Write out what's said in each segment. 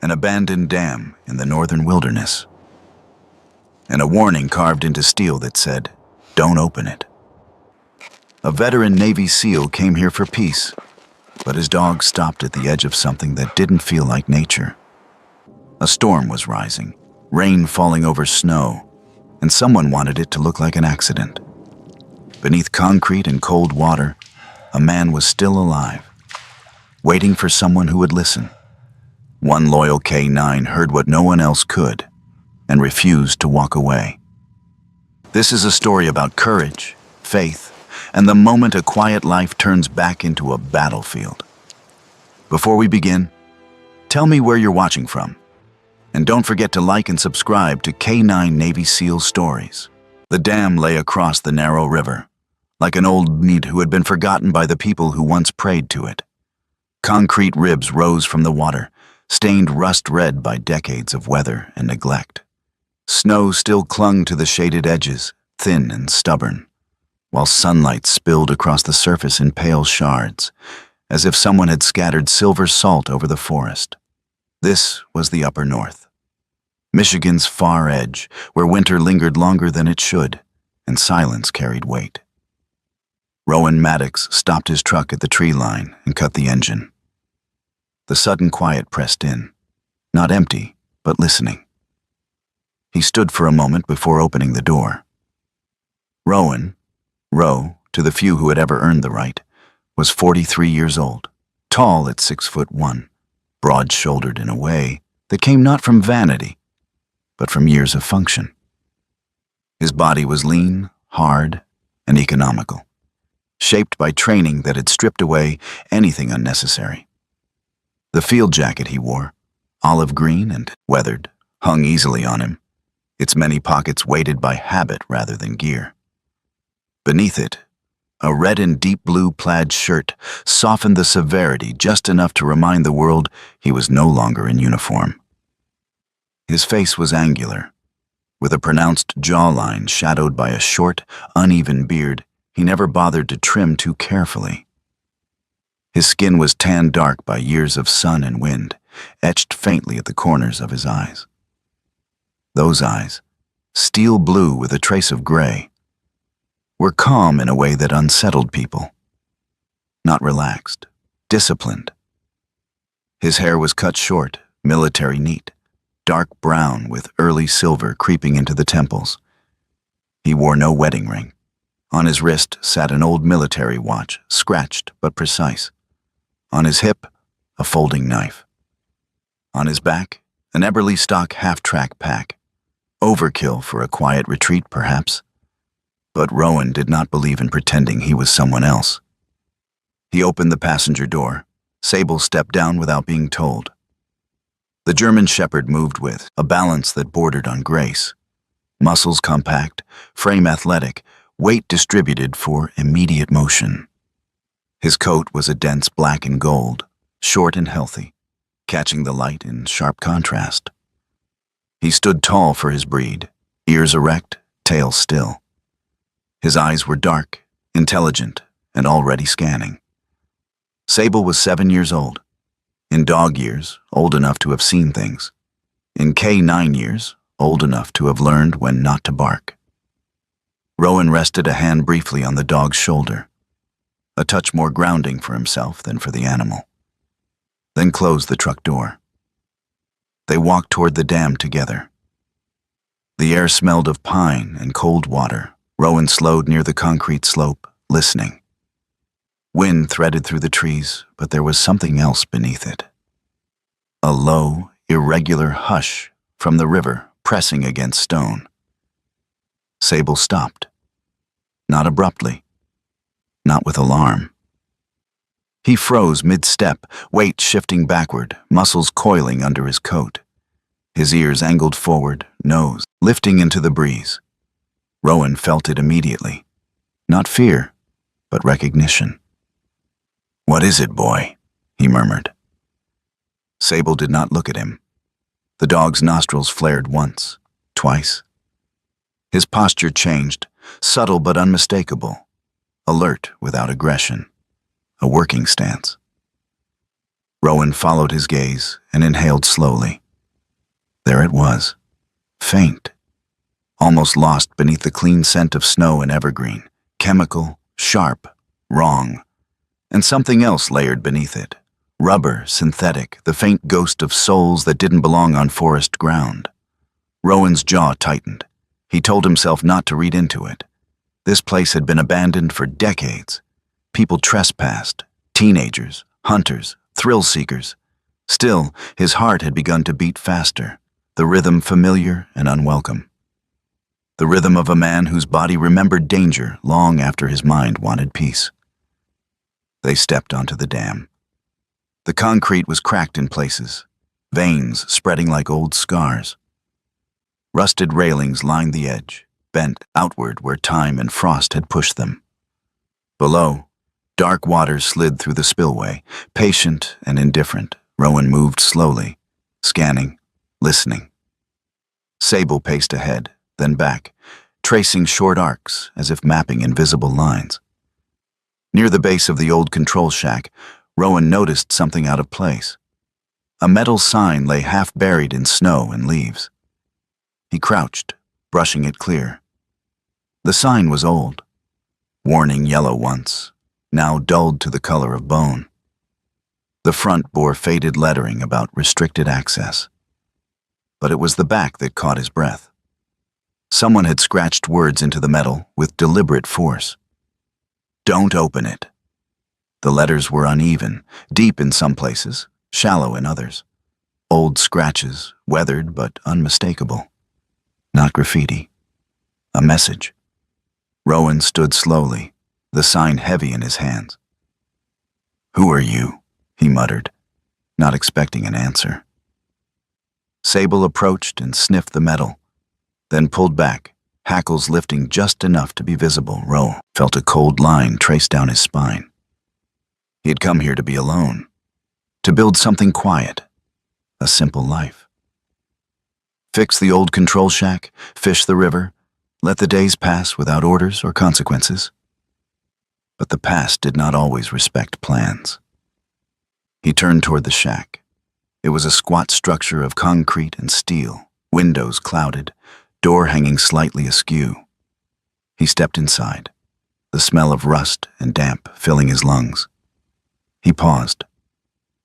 an abandoned dam in the northern wilderness, and a warning carved into steel that said, "Don't open it." A veteran Navy SEAL came here for peace, but his dog stopped at the edge of something that didn't feel like nature. A storm was rising, rain falling over snow, and someone wanted it to look like an accident. Beneath concrete and cold water, a man was still alive, waiting for someone who would listen. One loyal K9 heard what no one else could and refused to walk away. This is a story about courage, faith, and the moment a quiet life turns back into a battlefield. Before we begin, tell me where you're watching from. And don't forget to like and subscribe to K9 Navy SEAL Stories. The dam lay across the narrow river, like an old need who had been forgotten by the people who once prayed to it. Concrete ribs rose from the water, stained rust red by decades of weather and neglect. Snow still clung to the shaded edges, thin and stubborn, while sunlight spilled across the surface in pale shards, as if someone had scattered silver salt over the forest. This was the upper north, Michigan's far edge, where winter lingered longer than it should, and silence carried weight. Rowan Maddox stopped his truck at the tree line and cut the engine. The sudden quiet pressed in, not empty, but listening. He stood for a moment before opening the door. Rowan, to the few who had ever earned the right, was 43 years old, tall at 6'1", broad-shouldered in a way that came not from vanity, but from years of function. His body was lean, hard, and economical, shaped by training that had stripped away anything unnecessary. The field jacket he wore, olive green and weathered, hung easily on him, its many pockets weighted by habit rather than gear. Beneath it, a red and deep blue plaid shirt softened the severity just enough to remind the world he was no longer in uniform. His face was angular, with a pronounced jawline shadowed by a short, uneven beard he never bothered to trim too carefully. His skin was tanned dark by years of sun and wind, etched faintly at the corners of his eyes. Those eyes, steel blue with a trace of gray, were calm in a way that unsettled people. Not relaxed, disciplined. His hair was cut short, military neat, dark brown with early silver creeping into the temples. He wore no wedding ring. On his wrist sat an old military watch, scratched but precise. On his hip, a folding knife. On his back, an Eberly stock half-track pack. Overkill for a quiet retreat, perhaps. But Rowan did not believe in pretending he was someone else. He opened the passenger door. Sable stepped down without being told. The German Shepherd moved with a balance that bordered on grace. Muscles compact, frame athletic, weight distributed for immediate motion. His coat was a dense black and gold, short and healthy, catching the light in sharp contrast. He stood tall for his breed, ears erect, tail still. His eyes were dark, intelligent, and already scanning. Sable was 7 years old. In dog years, old enough to have seen things. In K9 years, old enough to have learned when not to bark. Rowan rested a hand briefly on the dog's shoulder, a touch more grounding for himself than for the animal, then closed the truck door. They walked toward the dam together. The air smelled of pine and cold water. Rowan slowed near the concrete slope, listening. Wind threaded through the trees, but there was something else beneath it. A low, irregular hush from the river pressing against stone. Sable stopped. Not abruptly. Not with alarm. He froze mid-step, weight shifting backward, muscles coiling under his coat. His ears angled forward, nose lifting into the breeze. Rowan felt it immediately. Not fear, but recognition. "What is it, boy?" he murmured. Sable did not look at him. The dog's nostrils flared once, twice. His posture changed, subtle but unmistakable, alert without aggression, a working stance. Rowan followed his gaze and inhaled slowly. There it was, faint, almost lost beneath the clean scent of snow and evergreen, chemical, sharp, wrong, and something else layered beneath it. Rubber, synthetic, the faint ghost of souls that didn't belong on forest ground. Rowan's jaw tightened. He told himself not to read into it. This place had been abandoned for decades. People trespassed, teenagers, hunters, thrill-seekers. Still, his heart had begun to beat faster, the rhythm familiar and unwelcome. The rhythm of a man whose body remembered danger long after his mind wanted peace. They stepped onto the dam. The concrete was cracked in places, veins spreading like old scars. Rusted railings lined the edge, bent outward where time and frost had pushed them. Below, dark waters slid through the spillway. Patient and indifferent, Rowan moved slowly, scanning, listening. Sable paced ahead, then back, tracing short arcs as if mapping invisible lines. Near the base of the old control shack, Rowan noticed something out of place. A metal sign lay half buried in snow and leaves. He crouched, brushing it clear. The sign was old, warning yellow once, now dulled to the color of bone. The front bore faded lettering about restricted access. But it was the back that caught his breath. Someone had scratched words into the metal with deliberate force. Don't open it. The letters were uneven, deep in some places, shallow in others. Old scratches, weathered but unmistakable. Not graffiti. A message. Rowan stood slowly, the sign heavy in his hands. "Who are you?" he muttered, not expecting an answer. Sable approached and sniffed the metal, then pulled back, hackles lifting just enough to be visible. Rowan felt a cold line trace down his spine. He had come here to be alone, to build something quiet, a simple life. Fix the old control shack, fish the river, let the days pass without orders or consequences. But the past did not always respect plans. He turned toward the shack. It was a squat structure of concrete and steel, windows clouded, door hanging slightly askew. He stepped inside, the smell of rust and damp filling his lungs. He paused,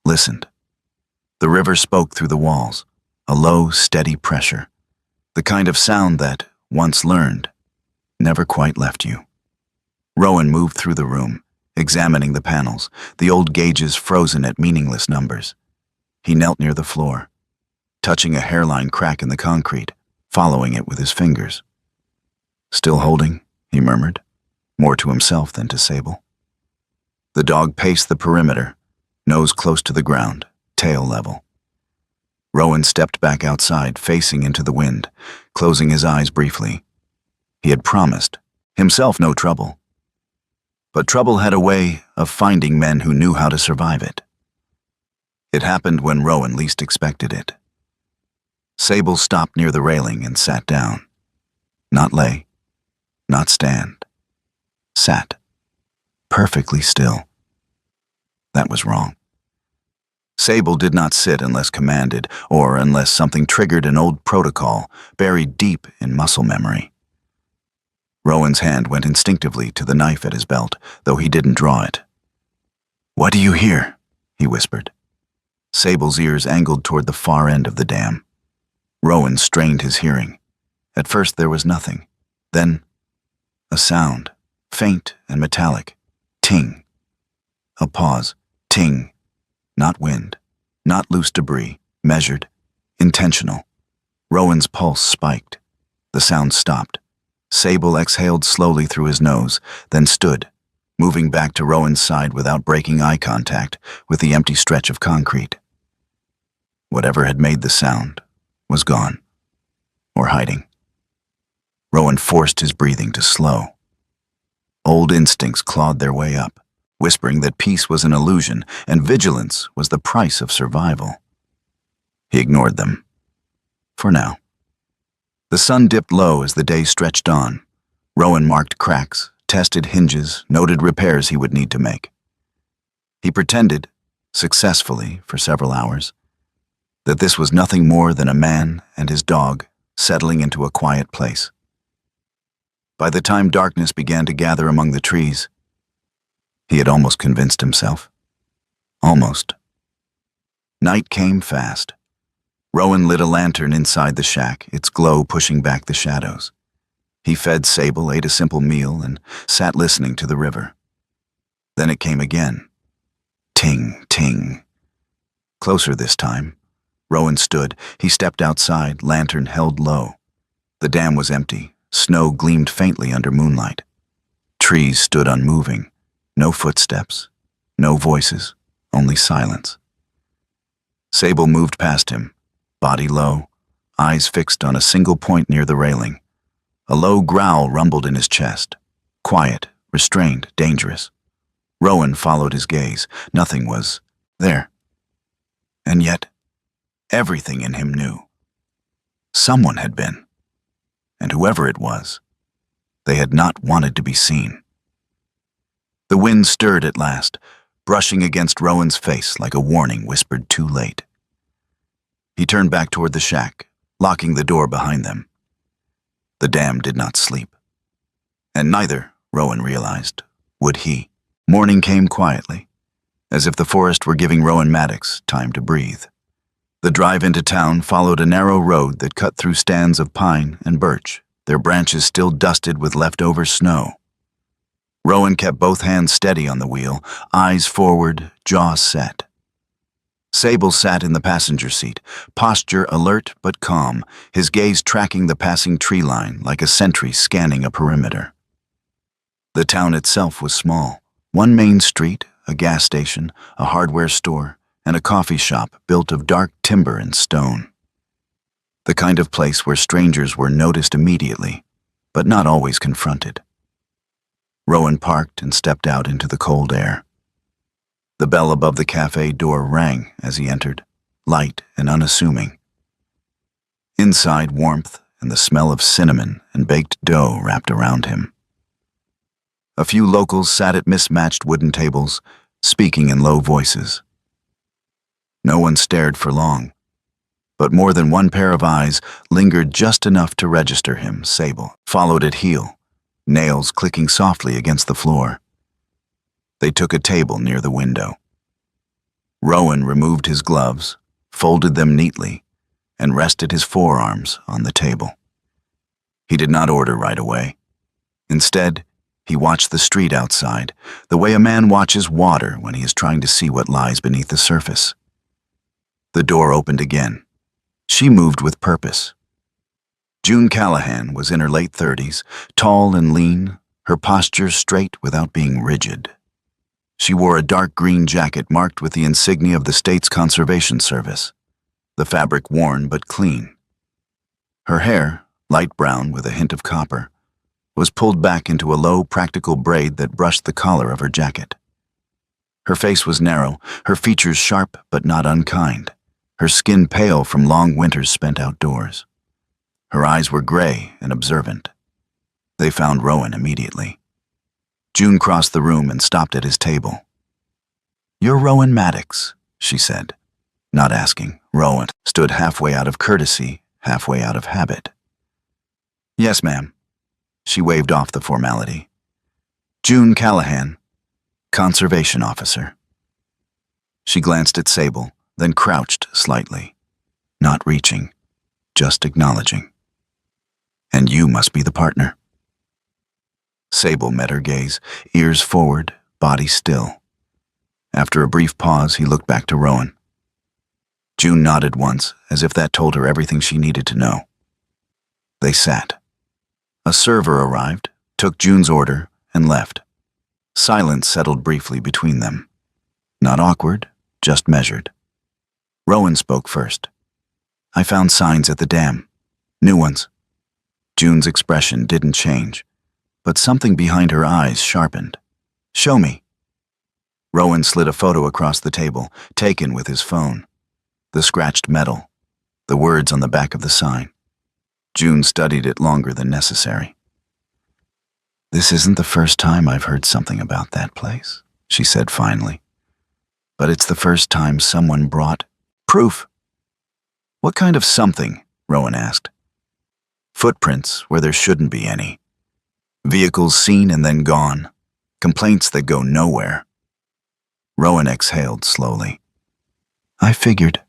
listened. The river spoke through the walls, a low, steady pressure, the kind of sound that, once learned, never quite left you. Rowan moved through the room, examining the panels, the old gauges frozen at meaningless numbers. He knelt near the floor, touching a hairline crack in the concrete, following it with his fingers. "Still holding?" he murmured, more to himself than to Sable. The dog paced the perimeter, nose close to the ground, tail level. Rowan stepped back outside, facing into the wind, closing his eyes briefly. He had promised himself no trouble. But trouble had a way of finding men who knew how to survive it. It happened when Rowan least expected it. Sable stopped near the railing and sat down. Not lay, not stand. Sat, perfectly still. That was wrong. Sable did not sit unless commanded, or unless something triggered an old protocol buried deep in muscle memory. Rowan's hand went instinctively to the knife at his belt, though he didn't draw it. "What do you hear?" he whispered. Sable's ears angled toward the far end of the dam. Rowan strained his hearing. At first there was nothing. Then, a sound, faint and metallic. Ting. A pause. Ting. Not wind, not loose debris, measured, intentional. Rowan's pulse spiked. The sound stopped. Sable exhaled slowly through his nose, then stood, moving back to Rowan's side without breaking eye contact with the empty stretch of concrete. Whatever had made the sound was gone, or hiding. Rowan forced his breathing to slow. Old instincts clawed their way up, whispering that peace was an illusion and vigilance was the price of survival. He ignored them. For now. The sun dipped low as the day stretched on. Rowan marked cracks, tested hinges, noted repairs he would need to make. He pretended, successfully for several hours, that this was nothing more than a man and his dog settling into a quiet place. By the time darkness began to gather among the trees, he had almost convinced himself. Almost. Night came fast. Rowan lit a lantern inside the shack, its glow pushing back the shadows. He fed Sable, ate a simple meal, and sat listening to the river. Then it came again. Ting, ting. Closer this time. Rowan stood. He stepped outside, lantern held low. The dam was empty. Snow gleamed faintly under moonlight. Trees stood unmoving. No footsteps. No voices. Only silence. Sable moved past him, body low, eyes fixed on a single point near the railing. A low growl rumbled in his chest. Quiet, restrained, dangerous. Rowan followed his gaze. Nothing was there. And yet, everything in him knew. Someone had been. And whoever it was, they had not wanted to be seen. The wind stirred at last, brushing against Rowan's face like a warning whispered too late. He turned back toward the shack, locking the door behind them. The dam did not sleep. And neither, Rowan realized, would he. Morning came quietly, as if the forest were giving Rowan Maddox time to breathe. The drive into town followed a narrow road that cut through stands of pine and birch, their branches still dusted with leftover snow. Rowan kept both hands steady on the wheel, eyes forward, jaw set. Sable sat in the passenger seat, posture alert but calm, his gaze tracking the passing tree line like a sentry scanning a perimeter. The town itself was small. One main street, a gas station, a hardware store, and a coffee shop built of dark timber and stone. The kind of place where strangers were noticed immediately, but not always confronted. Rowan parked and stepped out into the cold air. The bell above the cafe door rang as he entered, light and unassuming. Inside, warmth and the smell of cinnamon and baked dough wrapped around him. A few locals sat at mismatched wooden tables, speaking in low voices. No one stared for long, but more than one pair of eyes lingered just enough to register him. Sable followed at heel, nails clicking softly against the floor. They took a table near the window. Rowan removed his gloves, folded them neatly, and rested his forearms on the table. He did not order right away. Instead, he watched the street outside, the way a man watches water when he is trying to see what lies beneath the surface. The door opened again. She moved with purpose. June Callahan was in her late 30s, tall and lean, her posture straight without being rigid. She wore a dark green jacket marked with the insignia of the state's conservation service, the fabric worn but clean. Her hair, light brown with a hint of copper, was pulled back into a low, practical braid that brushed the collar of her jacket. Her face was narrow, her features sharp but not unkind, her skin pale from long winters spent outdoors. Her eyes were gray and observant. They found Rowan immediately. June crossed the room and stopped at his table. "You're Rowan Maddox," she said, not asking. Rowan stood halfway out of courtesy, halfway out of habit. "Yes, ma'am." She waved off the formality. "June Callahan, conservation officer." She glanced at Sable, then crouched slightly, not reaching, just acknowledging. "And you must be the partner." Sable met her gaze, ears forward, body still. After a brief pause, he looked back to Rowan. June nodded once, as if that told her everything she needed to know. They sat. A server arrived, took June's order, and left. Silence settled briefly between them. Not awkward, just measured. Rowan spoke first. "I found signs at the dam. New ones." June's expression didn't change, but something behind her eyes sharpened. "Show me." Rowan slid a photo across the table, taken with his phone. The scratched metal, the words on the back of the sign. June studied it longer than necessary. "This isn't the first time I've heard something about that place," she said finally. But it's the first time someone brought proof. What kind of something? Rowan asked. Footprints where there shouldn't be any. Vehicles seen and then gone. Complaints that go nowhere. Rowan exhaled slowly. I figured.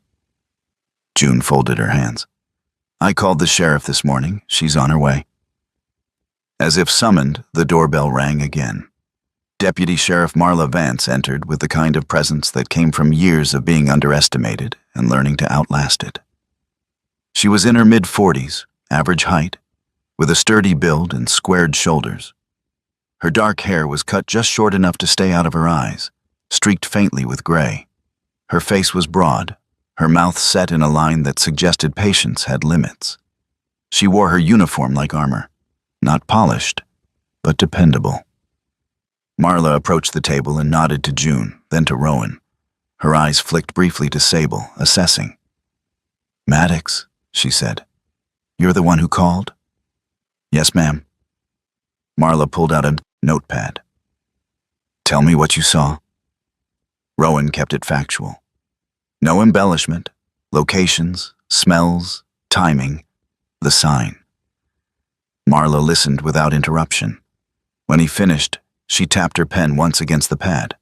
June folded her hands. I called the sheriff this morning. She's on her way. As if summoned, the doorbell rang again. Deputy Sheriff Marla Vance entered with the kind of presence that came from years of being underestimated and learning to outlast it. She was in her mid-40s, average height, with a sturdy build and squared shoulders. Her dark hair was cut just short enough to stay out of her eyes, streaked faintly with gray. Her face was broad, her mouth set in a line that suggested patience had limits. She wore her uniform like armor, not polished, but dependable. Marla approached the table and nodded to June, then to Rowan. Her eyes flicked briefly to Sable, assessing. Maddox, she said. You're the one who called? Yes, ma'am. Marla pulled out a notepad. Tell me what you saw. Rowan kept it factual. No embellishment, locations, smells, timing, the sign. Marla listened without interruption. When he finished, she tapped her pen once against the pad.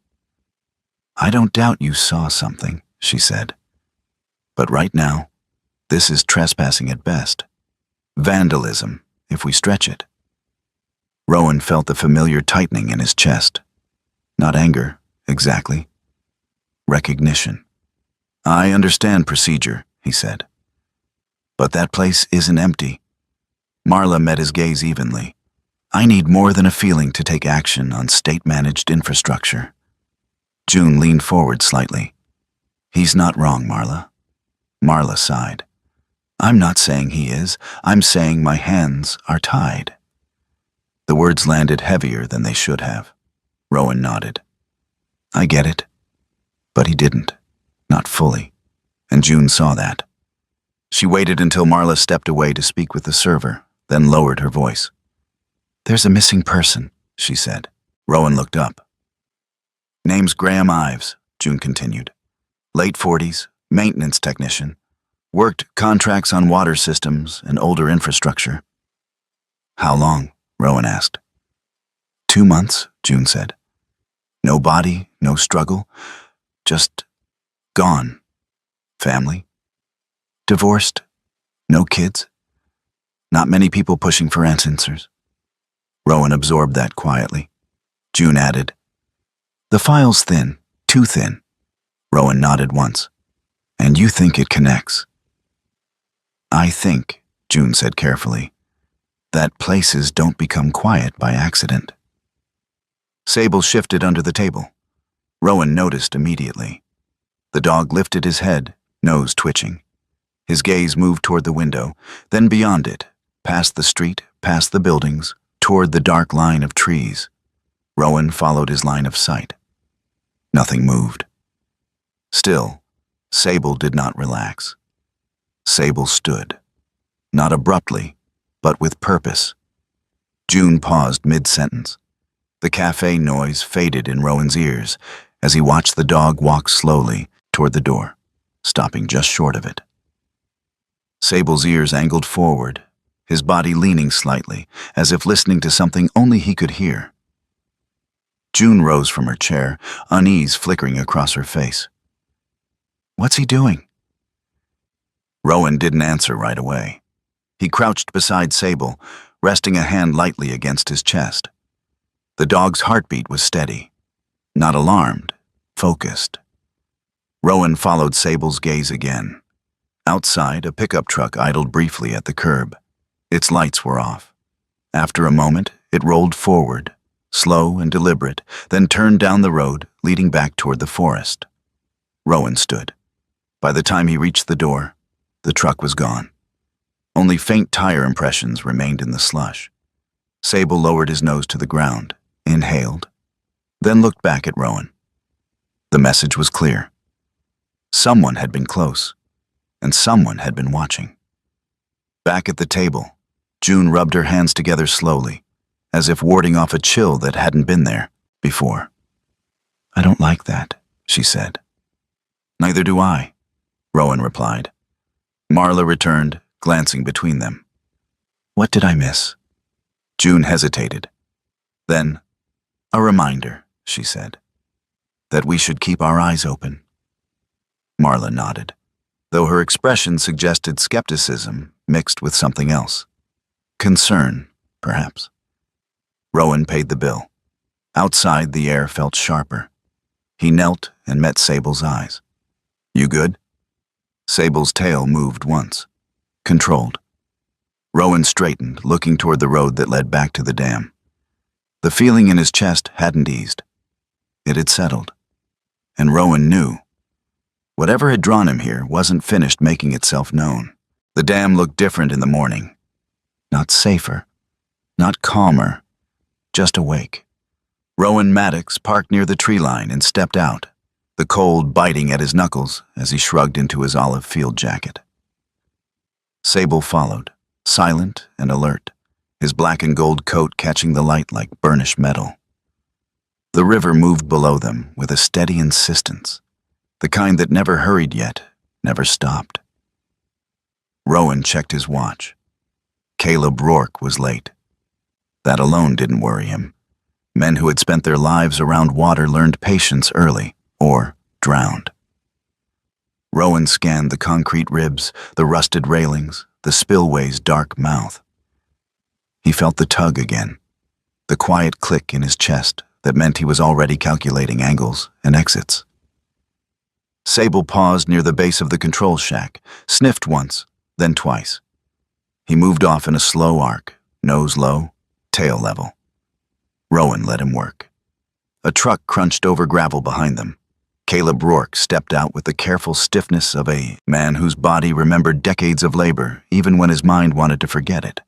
I don't doubt you saw something, she said. But right now, this is trespassing at best. Vandalism, if we stretch it. Rowan felt the familiar tightening in his chest. Not anger, exactly. Recognition. I understand procedure, he said. But that place isn't empty. Marla met his gaze evenly. I need more than a feeling to take action on state-managed infrastructure. June leaned forward slightly. He's not wrong, Marla. Marla sighed. I'm not saying he is. I'm saying my hands are tied. The words landed heavier than they should have. Rowan nodded. I get it. But he didn't. Not fully. And June saw that. She waited until Marla stepped away to speak with the server, then lowered her voice. There's a missing person, she said. Rowan looked up. Name's Graham Ives, June continued. Late 40s, maintenance technician. Worked contracts on water systems and older infrastructure. How long? Rowan asked. 2 months, June said. No body, no struggle, just gone. Family? Divorced? No kids? Not many people pushing for answers. Rowan absorbed that quietly. June added, The file's thin, too thin. Rowan nodded once. And you think it connects? I think, June said carefully, that places don't become quiet by accident. Sable shifted under the table. Rowan noticed immediately. The dog lifted his head, nose twitching. His gaze moved toward the window, then beyond it, past the street, past the buildings, toward the dark line of trees. Rowan followed his line of sight. Nothing moved. Still, Sable did not relax. Sable stood, not abruptly, but with purpose. June paused mid-sentence. The cafe noise faded in Rowan's ears as he watched the dog walk slowly toward the door, stopping just short of it. Sable's ears angled forward, his body leaning slightly, as if listening to something only he could hear. June rose from her chair, unease flickering across her face. What's he doing? Rowan didn't answer right away. He crouched beside Sable, resting a hand lightly against his chest. The dog's heartbeat was steady, not alarmed, focused. Rowan followed Sable's gaze again. Outside, a pickup truck idled briefly at the curb. Its lights were off. After a moment, it rolled forward, slow and deliberate, then turned down the road, leading back toward the forest. Rowan stood. By the time he reached the door, the truck was gone. Only faint tire impressions remained in the slush. Sable lowered his nose to the ground, inhaled, then looked back at Rowan. The message was clear. Someone had been close, and someone had been watching. Back at the table, June rubbed her hands together slowly, as if warding off a chill that hadn't been there before. I don't like that, she said. Neither do I, Rowan replied. Marla returned, glancing between them. What did I miss? June hesitated. Then, a reminder, she said, that we should keep our eyes open. Marla nodded, though her expression suggested skepticism mixed with something else. Concern, perhaps. Rowan paid the bill. Outside, the air felt sharper. He knelt and met Sable's eyes. You good? Sable's tail moved once, controlled. Rowan straightened, looking toward the road that led back to the dam. The feeling in his chest hadn't eased. It had settled. And Rowan knew. Whatever had drawn him here wasn't finished making itself known. The dam looked different in the morning. Not safer, not calmer, just awake. Rowan Maddox parked near the tree line and stepped out, the cold biting at his knuckles as he shrugged into his olive field jacket. Sable followed, silent and alert, his black and gold coat catching the light like burnished metal. The river moved below them with a steady insistence, the kind that never hurried yet, never stopped. Rowan checked his watch. Caleb Rourke was late. That alone didn't worry him. Men who had spent their lives around water learned patience early, or drowned. Rowan scanned the concrete ribs, the rusted railings, the spillway's dark mouth. He felt the tug again, the quiet click in his chest that meant he was already calculating angles and exits. Sable paused near the base of the control shack, sniffed once, then twice. He moved off in a slow arc, nose low, tail level. Rowan let him work. A truck crunched over gravel behind them. Caleb Rourke stepped out with the careful stiffness of a man whose body remembered decades of labor even when his mind wanted to forget it.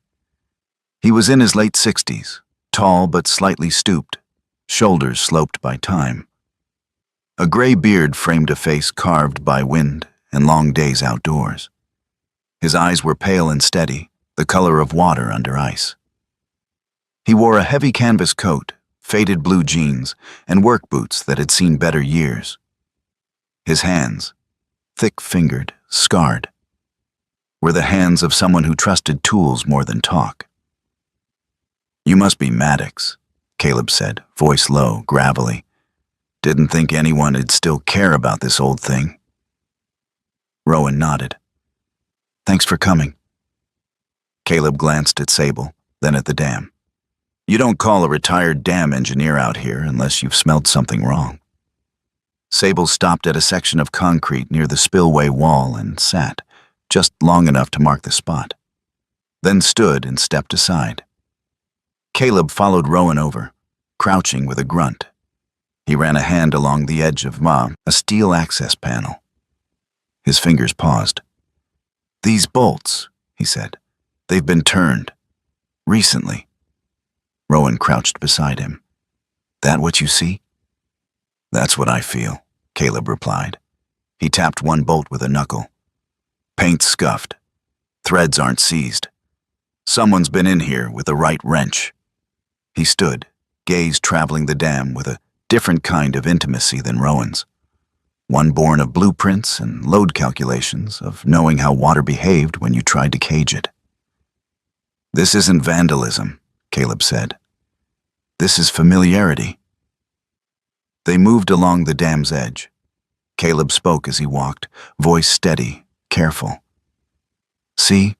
He was in his late 60s, tall but slightly stooped, shoulders sloped by time. A gray beard framed a face carved by wind and long days outdoors. His eyes were pale and steady, the color of water under ice. He wore a heavy canvas coat, faded blue jeans, and work boots that had seen better years. His hands, thick-fingered, scarred, were the hands of someone who trusted tools more than talk. You must be Maddox, Caleb said, voice low, gravelly. Didn't think anyone'd still care about this old thing. Rowan nodded. Thanks for coming. Caleb glanced at Sable, then at the dam. You don't call a retired dam engineer out here unless you've smelled something wrong. Sable stopped at a section of concrete near the spillway wall and sat, just long enough to mark the spot. Then stood and stepped aside. Caleb followed Rowan over, crouching with a grunt. He ran a hand along the edge of a steel access panel. His fingers paused. These bolts, he said, they've been turned. Recently. Rowan crouched beside him. That what you see? That's what I feel, Caleb replied. He tapped one bolt with a knuckle. Paint scuffed. Threads aren't seized. Someone's been in here with the right wrench. He stood, gaze traveling the dam with a different kind of intimacy than Rowan's. One born of blueprints and load calculations, of knowing how water behaved when you tried to cage it. This isn't vandalism, Caleb said. This is familiarity. They moved along the dam's edge. Caleb spoke as he walked, voice steady, careful. See?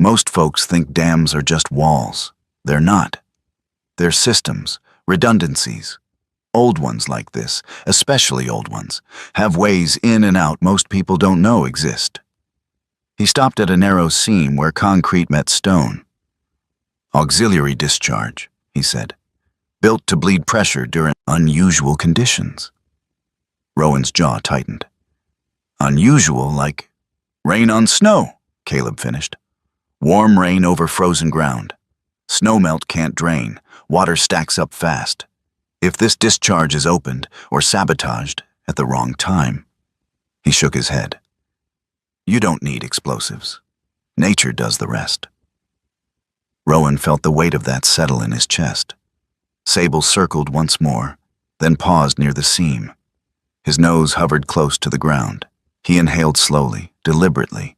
Most folks think dams are just walls. They're not. They're systems, redundancies. Old ones like this, especially old ones, have ways in and out most people don't know exist. He stopped at a narrow seam where concrete met stone. Auxiliary discharge, he said, built to bleed pressure during unusual conditions. Rowan's jaw tightened. Unusual, like rain on snow, Caleb finished. Warm rain over frozen ground. Snowmelt can't drain, water stacks up fast. If this discharge is opened or sabotaged at the wrong time. He shook his head. You don't need explosives. Nature does the rest. Rowan felt the weight of that settle in his chest. Sable circled once more, then paused near the seam. His nose hovered close to the ground. He inhaled slowly, deliberately.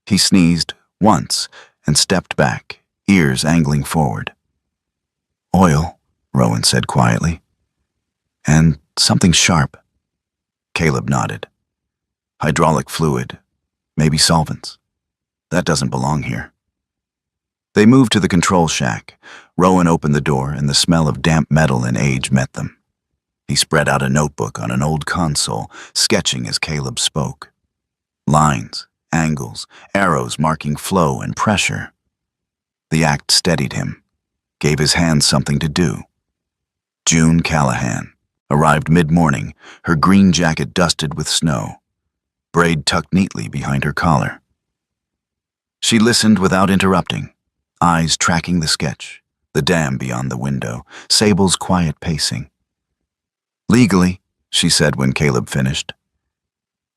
He sneezed once and stepped back, ears angling forward. "Oil," Rowan said quietly. "And something sharp." Caleb nodded. "Hydraulic fluid, maybe solvents. That doesn't belong here." They moved to the control shack. Rowan opened the door and the smell of damp metal and age met them. He spread out a notebook on an old console, sketching as Caleb spoke. Lines, angles, arrows marking flow and pressure. The act steadied him, gave his hands something to do. June Callahan arrived mid-morning, her green jacket dusted with snow, braid tucked neatly behind her collar. She listened without interrupting, eyes tracking the sketch, the dam beyond the window, Sable's quiet pacing. "Legally," she said when Caleb finished,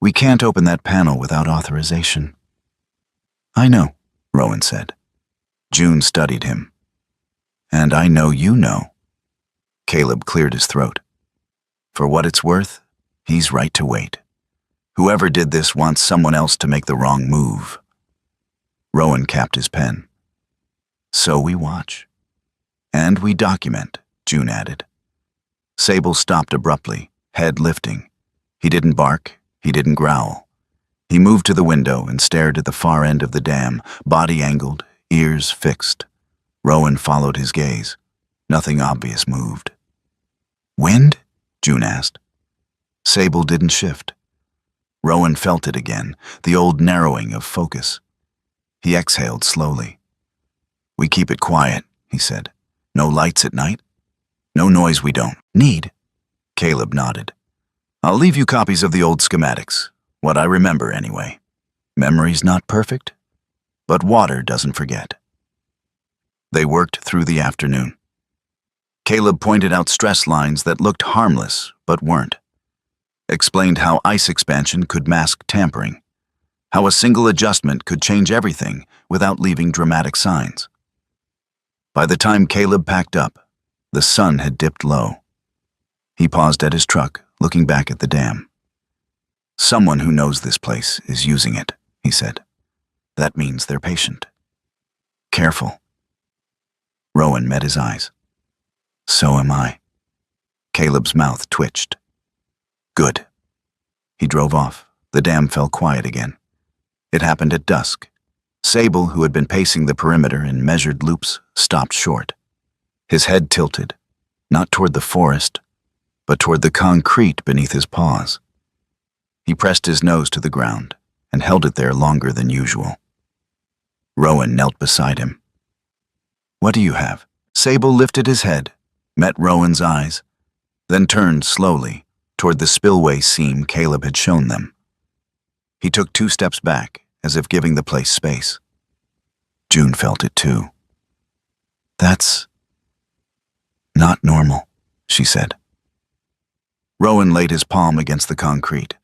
"we can't open that panel without authorization." "I know," Rowan said. June studied him. "And I know you know." Caleb cleared his throat. "For what it's worth, he's right to wait. Whoever did this wants someone else to make the wrong move." Rowan capped his pen. "So we watch. And we document," June added. Sable stopped abruptly, head lifting. He didn't bark, he didn't growl. He moved to the window and stared at the far end of the dam, body angled, ears fixed. Rowan followed his gaze. Nothing obvious moved. "Wind?" June asked. Sable didn't shift. Rowan felt it again, the old narrowing of focus. He exhaled slowly. "We keep it quiet," he said. "No lights at night. No noise we don't need." Caleb nodded. "I'll leave you copies of the old schematics, what I remember anyway. Memory's not perfect, but water doesn't forget." They worked through the afternoon. Caleb pointed out stress lines that looked harmless but weren't. Explained how ice expansion could mask tampering, how a single adjustment could change everything without leaving dramatic signs. By the time Caleb packed up, the sun had dipped low. He paused at his truck, looking back at the dam. "Someone who knows this place is using it," he said. "That means they're patient. Careful." Rowan met his eyes. "So am I." Caleb's mouth twitched. "Good." He drove off. The dam fell quiet again. It happened at dusk. Sable, who had been pacing the perimeter in measured loops, stopped short. His head tilted, not toward the forest, but toward the concrete beneath his paws. He pressed his nose to the ground and held it there longer than usual. Rowan knelt beside him. "What do you have?" Sable lifted his head, met Rowan's eyes, then turned slowly toward the spillway seam Caleb had shown them. He took 2 steps back, as if giving the place space. June felt it too. "That's not normal," she said. Rowan laid his palm against the concrete.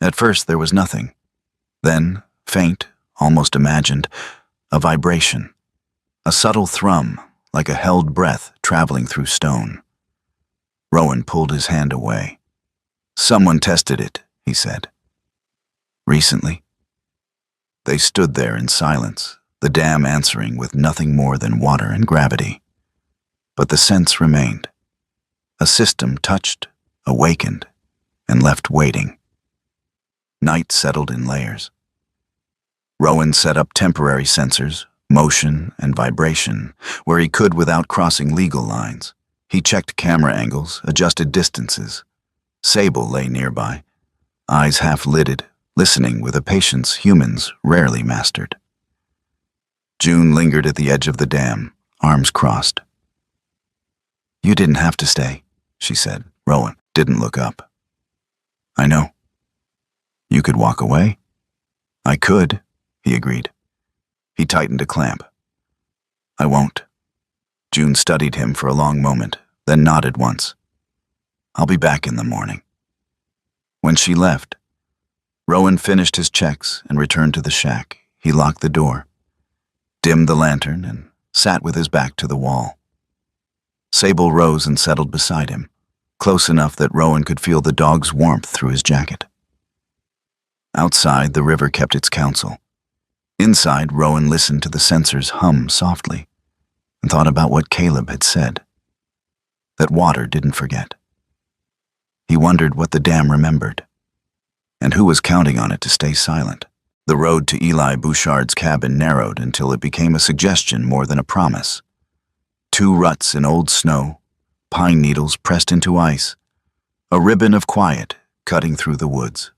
At first there was nothing. Then, faint, almost imagined, a vibration. A subtle thrum, like a held breath traveling through stone. Rowan pulled his hand away. "Someone tested it," he said. "Recently?" They stood there in silence, the dam answering with nothing more than water and gravity. But the sense remained. A system touched, awakened, and left waiting. Night settled in layers. Rowan set up temporary sensors, motion and vibration, where he could without crossing legal lines. He checked camera angles, adjusted distances. Sable lay nearby, eyes half-lidded, listening with a patience humans rarely mastered. June lingered at the edge of the dam, arms crossed. "You didn't have to stay," she said. Rowan didn't look up. "I know. You could walk away." "I could," he agreed. He tightened a clamp. "I won't." June studied him for a long moment, then nodded once. "I'll be back in the morning." When she left, Rowan finished his checks and returned to the shack. He locked the door, dimmed the lantern, and sat with his back to the wall. Sable rose and settled beside him, close enough that Rowan could feel the dog's warmth through his jacket. Outside, the river kept its counsel. Inside, Rowan listened to the sensors hum softly and thought about what Caleb had said, that water didn't forget. He wondered what the dam remembered, and who was counting on it to stay silent. The road to Eli Bouchard's cabin narrowed until it became a suggestion more than a promise. 2 ruts in old snow, pine needles pressed into ice, a ribbon of quiet cutting through the woods.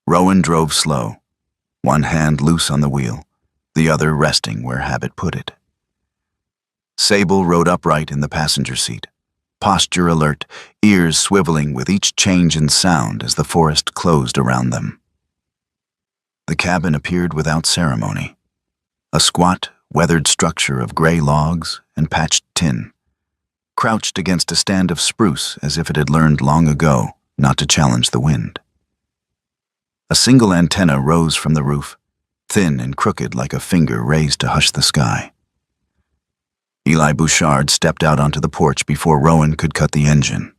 Rowan drove slow, one hand loose on the wheel, the other resting where habit put it. Sable rode upright in the passenger seat, posture alert, ears swiveling with each change in sound as the forest closed around them. The cabin appeared without ceremony, a squat, weathered structure of gray logs and patched tin, crouched against a stand of spruce as if it had learned long ago not to challenge the wind. A single antenna rose from the roof, thin and crooked like a finger raised to hush the sky. Eli Bouchard stepped out onto the porch before Rowan could cut the engine.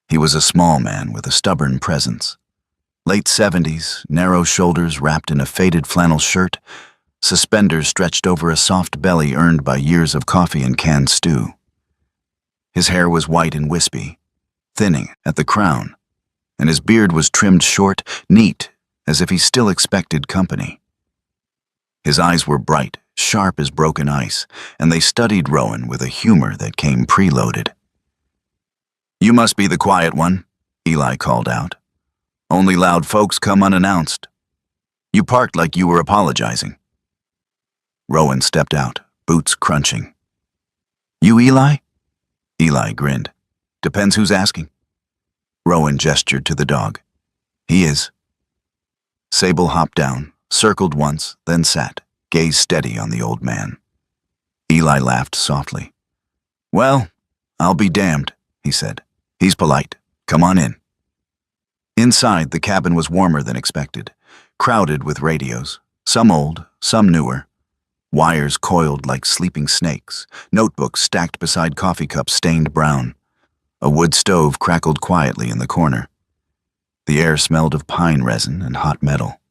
He was a small man with a stubborn presence. Late 70s, narrow shoulders wrapped in a faded flannel shirt, suspenders stretched over a soft belly earned by years of coffee and canned stew. His hair was white and wispy, thinning at the crown, and his beard was trimmed short, neat, as if he still expected company. His eyes were bright, sharp as broken ice, and they studied Rowan with a humor that came preloaded. "You must be the quiet one," Eli called out. "Only loud folks come unannounced. You parked like you were apologizing." Rowan stepped out, boots crunching. "You Eli?" Eli grinned. "Depends who's asking." Rowan gestured to the dog. "He is." Sable hopped down, circled once, then sat, gaze steady on the old man. Eli laughed softly. "Well, I'll be damned," he said. "He's polite. Come on in." Inside, the cabin was warmer than expected, crowded with radios, some old, some newer. Wires coiled like sleeping snakes, notebooks stacked beside coffee cups stained brown. A wood stove crackled quietly in the corner. The air smelled of pine resin and hot metal.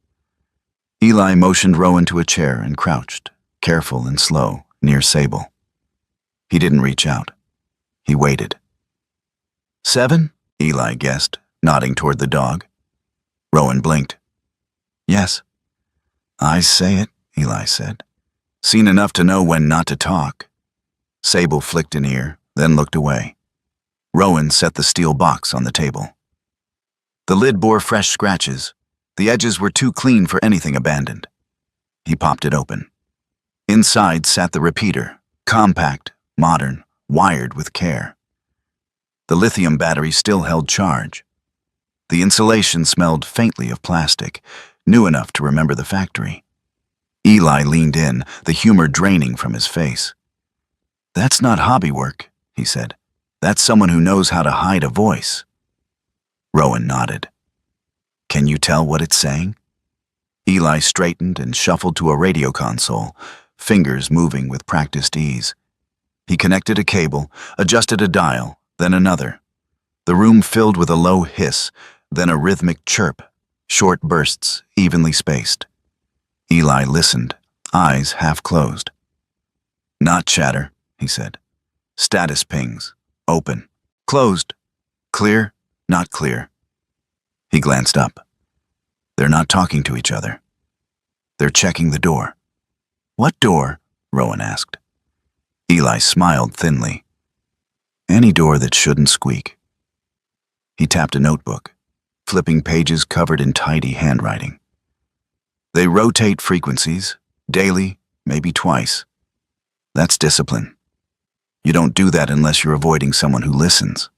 Eli motioned Rowan to a chair and crouched, careful and slow, near Sable. He didn't reach out. He waited. "7?" Eli guessed, nodding toward the dog. Rowan blinked. "Yes." "I say it," Eli said. "Seen enough to know when not to talk." Sable flicked an ear, then looked away. Rowan set the steel box on the table. The lid bore fresh scratches. The edges were too clean for anything abandoned. He popped it open. Inside sat the repeater, compact, modern, wired with care. The lithium battery still held charge. The insulation smelled faintly of plastic, new enough to remember the factory. Eli leaned in, the humor draining from his face. "That's not hobby work," he said. "That's someone who knows how to hide a voice." Rowan nodded. "Can you tell what it's saying?" Eli straightened and shuffled to a radio console, fingers moving with practiced ease. He connected a cable, adjusted a dial, then another. The room filled with a low hiss, then a rhythmic chirp, short bursts, evenly spaced. Eli listened, eyes half closed. "Not chatter," he said. "Status pings. Open. Closed. Clear. Not clear." He glanced up. They're not talking to each other. They're checking the door. "What door?" Rowan asked. Eli smiled thinly. "Any door that shouldn't squeak." He tapped a notebook, flipping pages covered in tidy handwriting. "They rotate frequencies, daily, maybe twice. That's discipline. You don't do that unless you're avoiding someone who listens."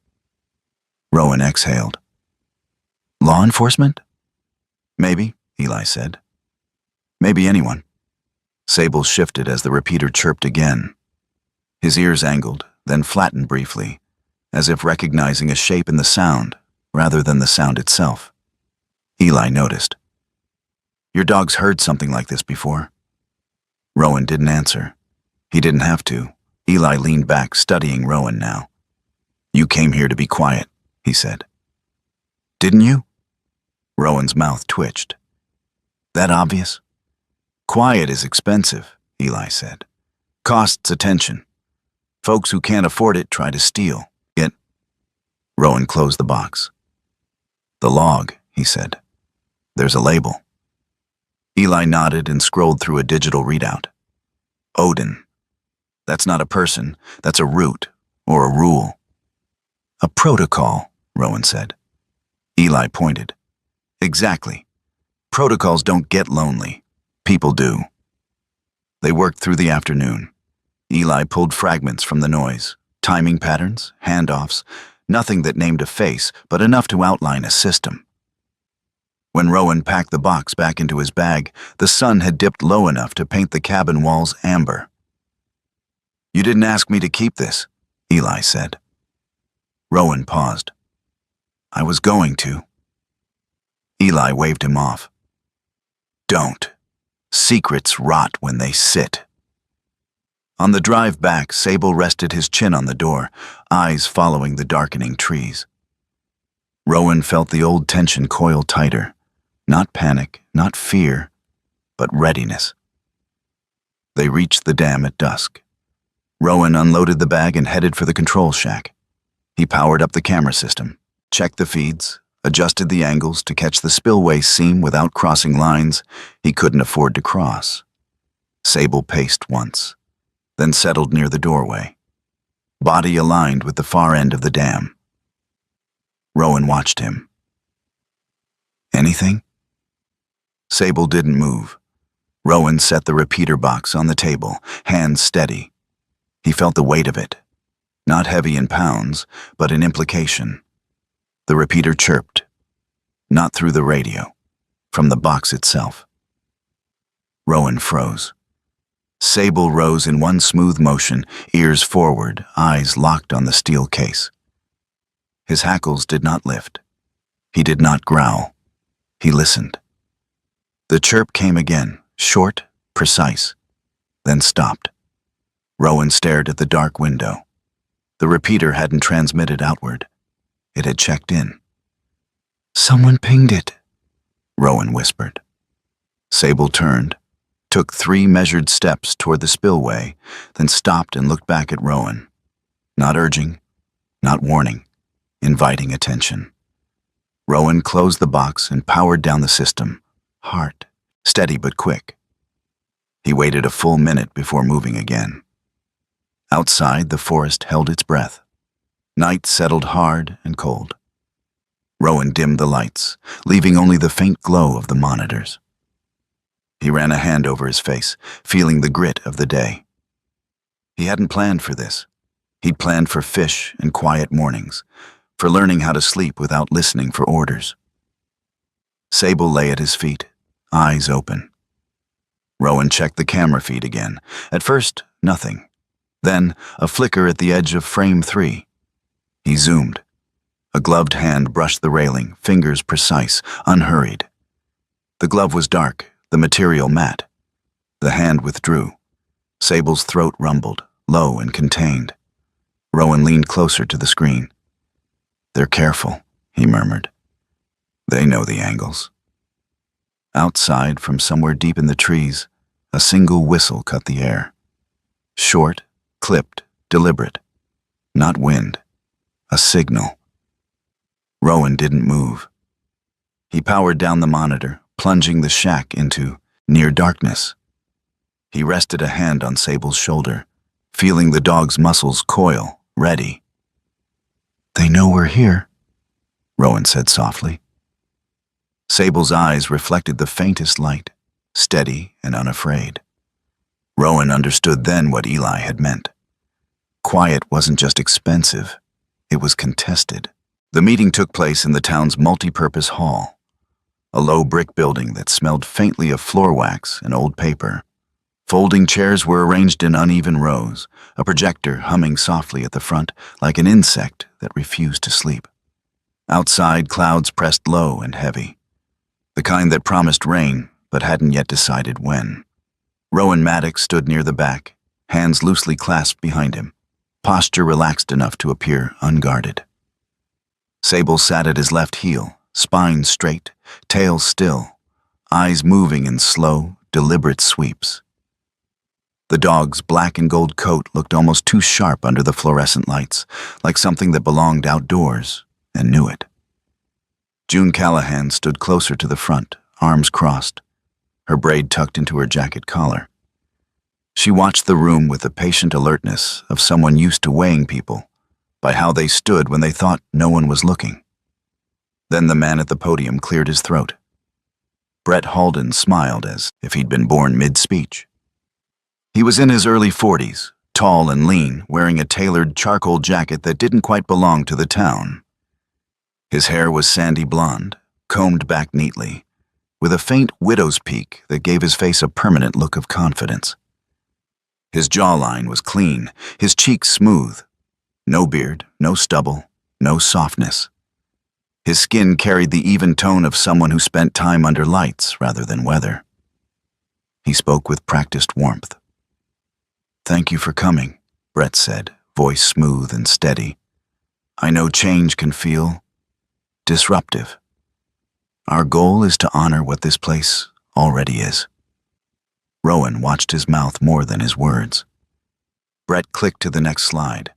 Rowan exhaled. "Law enforcement?" "Maybe," Eli said. "Maybe anyone." Sable shifted as the repeater chirped again. His ears angled, then flattened briefly, as if recognizing a shape in the sound rather than the sound itself. Eli noticed. "Your dog's heard something like this before." Rowan didn't answer. He didn't have to. Eli leaned back, studying Rowan now. "You came here to be quiet," he said. "Didn't you?" Rowan's mouth twitched. "That obvious?" "Quiet is expensive," Eli said. "Costs attention. Folks who can't afford it try to steal. Get..." Rowan closed the box. "The log," he said. "There's a label." Eli nodded and scrolled through a digital readout. Odin. That's not a person, that's a route, or a rule. "A protocol," Rowan said. Eli pointed. "Exactly. Protocols don't get lonely. People do." They worked through the afternoon. Eli pulled fragments from the noise, timing patterns, handoffs, nothing that named a face, but enough to outline a system. When Rowan packed the box back into his bag, the sun had dipped low enough to paint the cabin walls amber. "You didn't ask me to keep this," Eli said. Rowan paused. "I was going to." Eli waved him off. "Don't. Secrets rot when they sit." On the drive back, Sable rested his chin on the door, eyes following the darkening trees. Rowan felt the old tension coil tighter. Not panic, not fear, but readiness. They reached the dam at dusk. Rowan unloaded the bag and headed for the control shack. He powered up the camera system, checked the feeds, adjusted the angles to catch the spillway seam without crossing lines he couldn't afford to cross. Sable paced once, then settled near the doorway, body aligned with the far end of the dam. Rowan watched him. "Anything?" Sable didn't move. Rowan set the repeater box on the table, hands steady. He felt the weight of it, not heavy in pounds, but in implication. The repeater chirped, not through the radio, from the box itself. Rowan froze. Sable rose in one smooth motion, ears forward, eyes locked on the steel case. His hackles did not lift. He did not growl. He listened. The chirp came again, short, precise, then stopped. Rowan stared at the dark window. The repeater hadn't transmitted outward. It had checked in. "Someone pinged it," Rowan whispered. Sable turned, took 3 measured steps toward the spillway, then stopped and looked back at Rowan. Not urging, not warning, inviting attention. Rowan closed the box and powered down the system, heart, steady but quick. He waited a full minute before moving again. Outside, the forest held its breath. Night settled hard and cold. Rowan dimmed the lights, leaving only the faint glow of the monitors. He ran a hand over his face, feeling the grit of the day. He hadn't planned for this. He'd planned for fish and quiet mornings, for learning how to sleep without listening for orders. Sable lay at his feet, eyes open. Rowan checked the camera feed again. At first, nothing. Then, a flicker at the edge of frame 3. He zoomed. A gloved hand brushed the railing, fingers precise, unhurried. The glove was dark, the material matte. The hand withdrew. Sable's throat rumbled, low and contained. Rowan leaned closer to the screen. "They're careful," he murmured. "They know the angles." Outside, from somewhere deep in the trees, a single whistle cut the air. Short, clipped, deliberate. Not wind. A signal. Rowan didn't move. He powered down the monitor, plunging the shack into near darkness. He rested a hand on Sable's shoulder, feeling the dog's muscles coil, ready. "They know we're here," Rowan said softly. Sable's eyes reflected the faintest light, steady and unafraid. Rowan understood then what Eli had meant. Quiet wasn't just expensive, it was contested. The meeting took place in the town's multi-purpose hall, a low brick building that smelled faintly of floor wax and old paper. Folding chairs were arranged in uneven rows, a projector humming softly at the front like an insect that refused to sleep. Outside, clouds pressed low and heavy, the kind that promised rain but hadn't yet decided when. Rowan Maddox stood near the back, hands loosely clasped behind him. posture relaxed enough to appear unguarded. Sable sat at his left heel, spine straight, tail still, eyes moving in slow, deliberate sweeps. The dog's black and gold coat looked almost too sharp under the fluorescent lights, like something that belonged outdoors and knew it. June Callahan stood closer to the front, arms crossed, her braid tucked into her jacket collar. She watched the room with the patient alertness of someone used to weighing people by how they stood when they thought no one was looking. Then the man at the podium cleared his throat. Brett Halden smiled as if he'd been born mid-speech. He was in his early 40s, tall and lean, wearing a tailored charcoal jacket that didn't quite belong to the town. His hair was sandy blonde, combed back neatly, with a faint widow's peak that gave his face a permanent look of confidence. His jawline was clean, his cheeks smooth. No beard, no stubble, no softness. His skin carried the even tone of someone who spent time under lights rather than weather. He spoke with practiced warmth. "Thank you for coming," Brett said, voice smooth and steady. "I know change can feel disruptive. Our goal is to honor what this place already is." Rowan watched his mouth more than his words. Brett clicked to the next slide.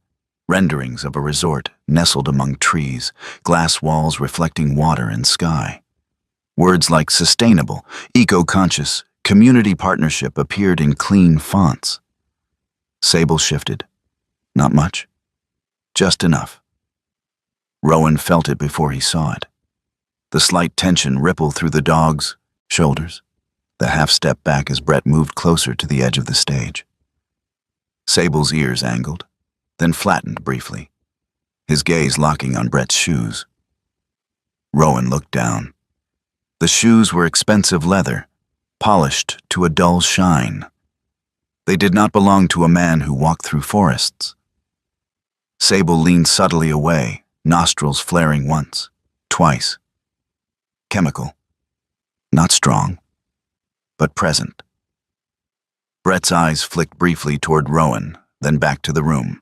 Renderings of a resort nestled among trees, glass walls reflecting water and sky. Words like sustainable, eco-conscious, community partnership appeared in clean fonts. Sable shifted. Not much. Just enough. Rowan felt it before he saw it. The slight tension ripple through the dog's shoulders, the half-step back as Brett moved closer to the edge of the stage. Sable's ears angled, then flattened briefly, his gaze locking on Brett's shoes. Rowan looked down. The shoes were expensive leather, polished to a dull shine. They did not belong to a man who walked through forests. Sable leaned subtly away, nostrils flaring once, twice. Chemical. Not strong, but present. Brett's eyes flicked briefly toward Rowan, then back to the room.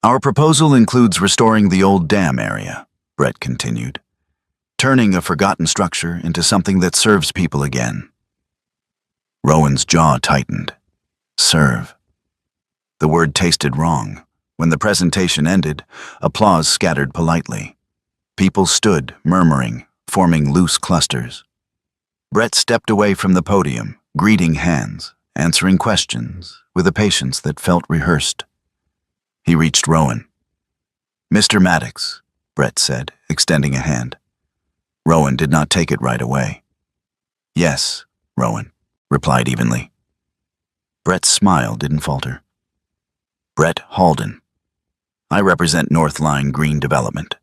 "Our proposal includes restoring the old dam area," Brett continued, "turning a forgotten structure into something that serves people again." Rowan's jaw tightened. Serve. The word tasted wrong. When the presentation ended, applause scattered politely. People stood, murmuring, forming loose clusters. Brett stepped away from the podium, greeting hands, answering questions with a patience that felt rehearsed. He reached Rowan. "Mr. Maddox," Brett said, extending a hand. Rowan did not take it right away. "Yes," Rowan replied evenly. Brett's smile didn't falter. "Brett Halden. I represent North Line Green Development."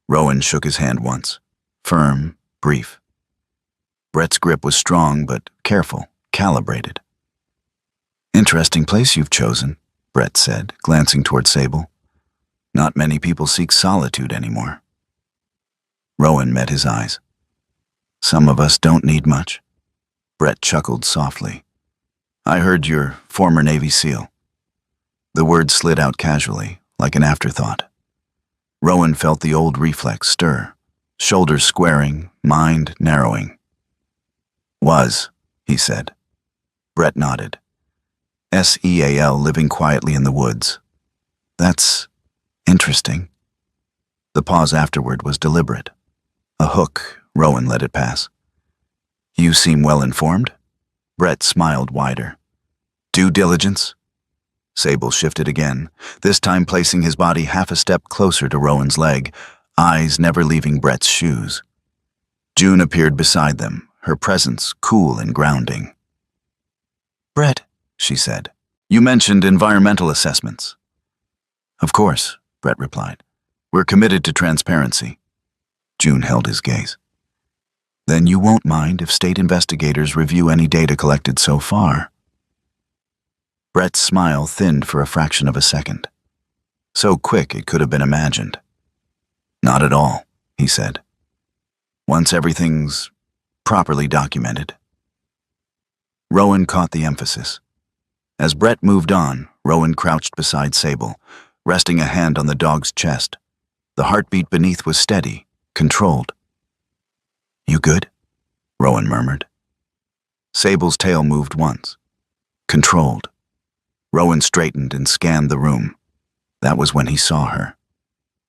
Rowan shook his hand once, firm, brief. Brett's grip was strong but careful, calibrated. "Interesting place you've chosen," Brett said, glancing toward Sable. "Not many people seek solitude anymore." Rowan met his eyes. "Some of us don't need much." Brett chuckled softly. "I heard you're former Navy SEAL." The word slid out casually, like an afterthought. Rowan felt the old reflex stir, shoulders squaring, mind narrowing. "Was," he said. Brett nodded. SEAL, living quietly in the woods. "That's interesting." The pause afterward was deliberate. A hook, Rowan let it pass. "You seem well informed?" Brett smiled wider. "Due diligence?" Sable shifted again, this time placing his body half a step closer to Rowan's leg, eyes never leaving Brett's shoes. June appeared beside them, her presence cool and grounding. "Brett," she said, "you mentioned environmental assessments." "Of course," Brett replied. "We're committed to transparency." June held his gaze. "Then you won't mind if state investigators review any data collected so far." Brett's smile thinned for a fraction of a second. So quick it could have been imagined. "Not at all," he said. "Once everything's properly documented." Rowan caught the emphasis. As Brett moved on, Rowan crouched beside Sable, resting a hand on the dog's chest. The heartbeat beneath was steady, controlled. "You good?" Rowan murmured. Sable's tail moved once. Controlled. Rowan straightened and scanned the room. That was when he saw her.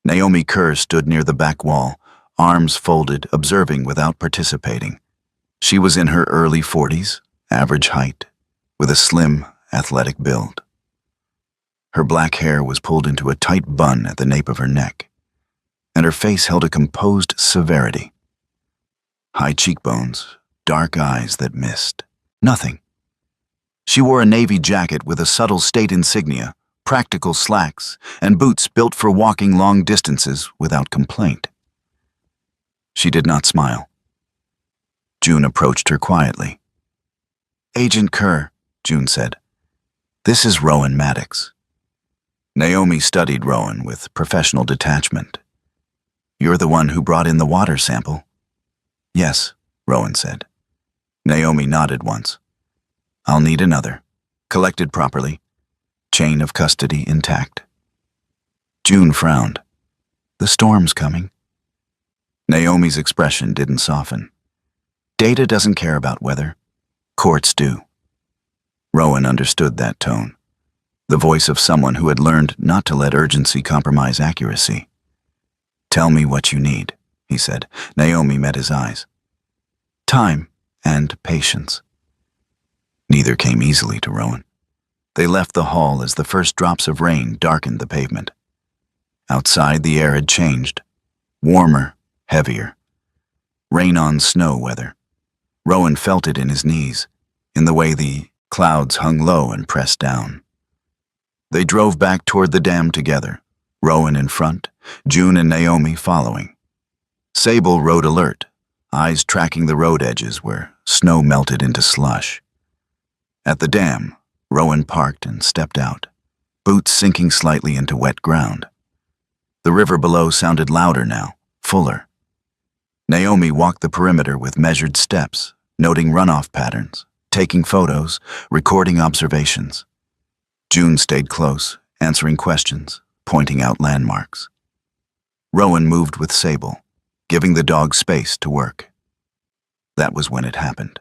Naomi Kerr stood near the back wall, arms folded, observing without participating. She was in her early 40s, average height, with a slim, athletic build. Her black hair was pulled into a tight bun at the nape of her neck, and her face held a composed severity. High cheekbones, dark eyes that missed. Nothing. She wore a navy jacket with a subtle state insignia, practical slacks, and boots built for walking long distances without complaint. She did not smile. June approached her quietly. "Agent Kerr," June said. "This is Rowan Maddox." Naomi studied Rowan with professional detachment. "You're the one who brought in the water sample?" "Yes," Rowan said. Naomi nodded once. "I'll need another. Collected properly. Chain of custody intact." June frowned. "The storm's coming." Naomi's expression didn't soften. "Data doesn't care about weather. Courts do." Rowan understood that tone, the voice of someone who had learned not to let urgency compromise accuracy. "Tell me what you need," he said. Naomi met his eyes. "Time and patience." Neither came easily to Rowan. They left the hall as the first drops of rain darkened the pavement. Outside, the air had changed. Warmer, heavier. Rain-on-snow weather. Rowan felt it in his knees, in the way the clouds hung low and pressed down. They drove back toward the dam together, Rowan in front, June and Naomi following. Sable rode alert, eyes tracking the road edges where snow melted into slush. At the dam, Rowan parked and stepped out, boots sinking slightly into wet ground. The river below sounded louder now, fuller. Naomi walked the perimeter with measured steps, noting runoff patterns, taking photos, recording observations. June stayed close, answering questions, pointing out landmarks. Rowan moved with Sable, giving the dog space to work. That was when it happened.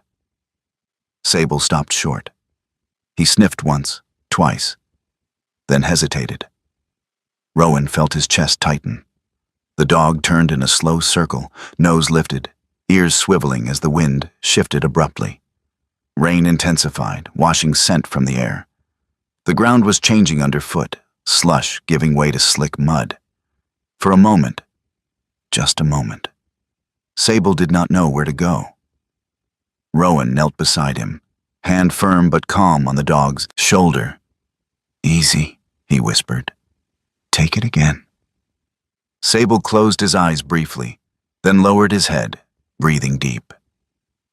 Sable stopped short. He sniffed once, twice, then hesitated. Rowan felt his chest tighten. The dog turned in a slow circle, nose lifted, ears swiveling as the wind shifted abruptly. Rain intensified, washing scent from the air. The ground was changing underfoot, slush giving way to slick mud. For a moment, just a moment, Sable did not know where to go. Rowan knelt beside him, hand firm but calm on the dog's shoulder. "Easy," he whispered. "Take it again." Sable closed his eyes briefly, then lowered his head, breathing deep.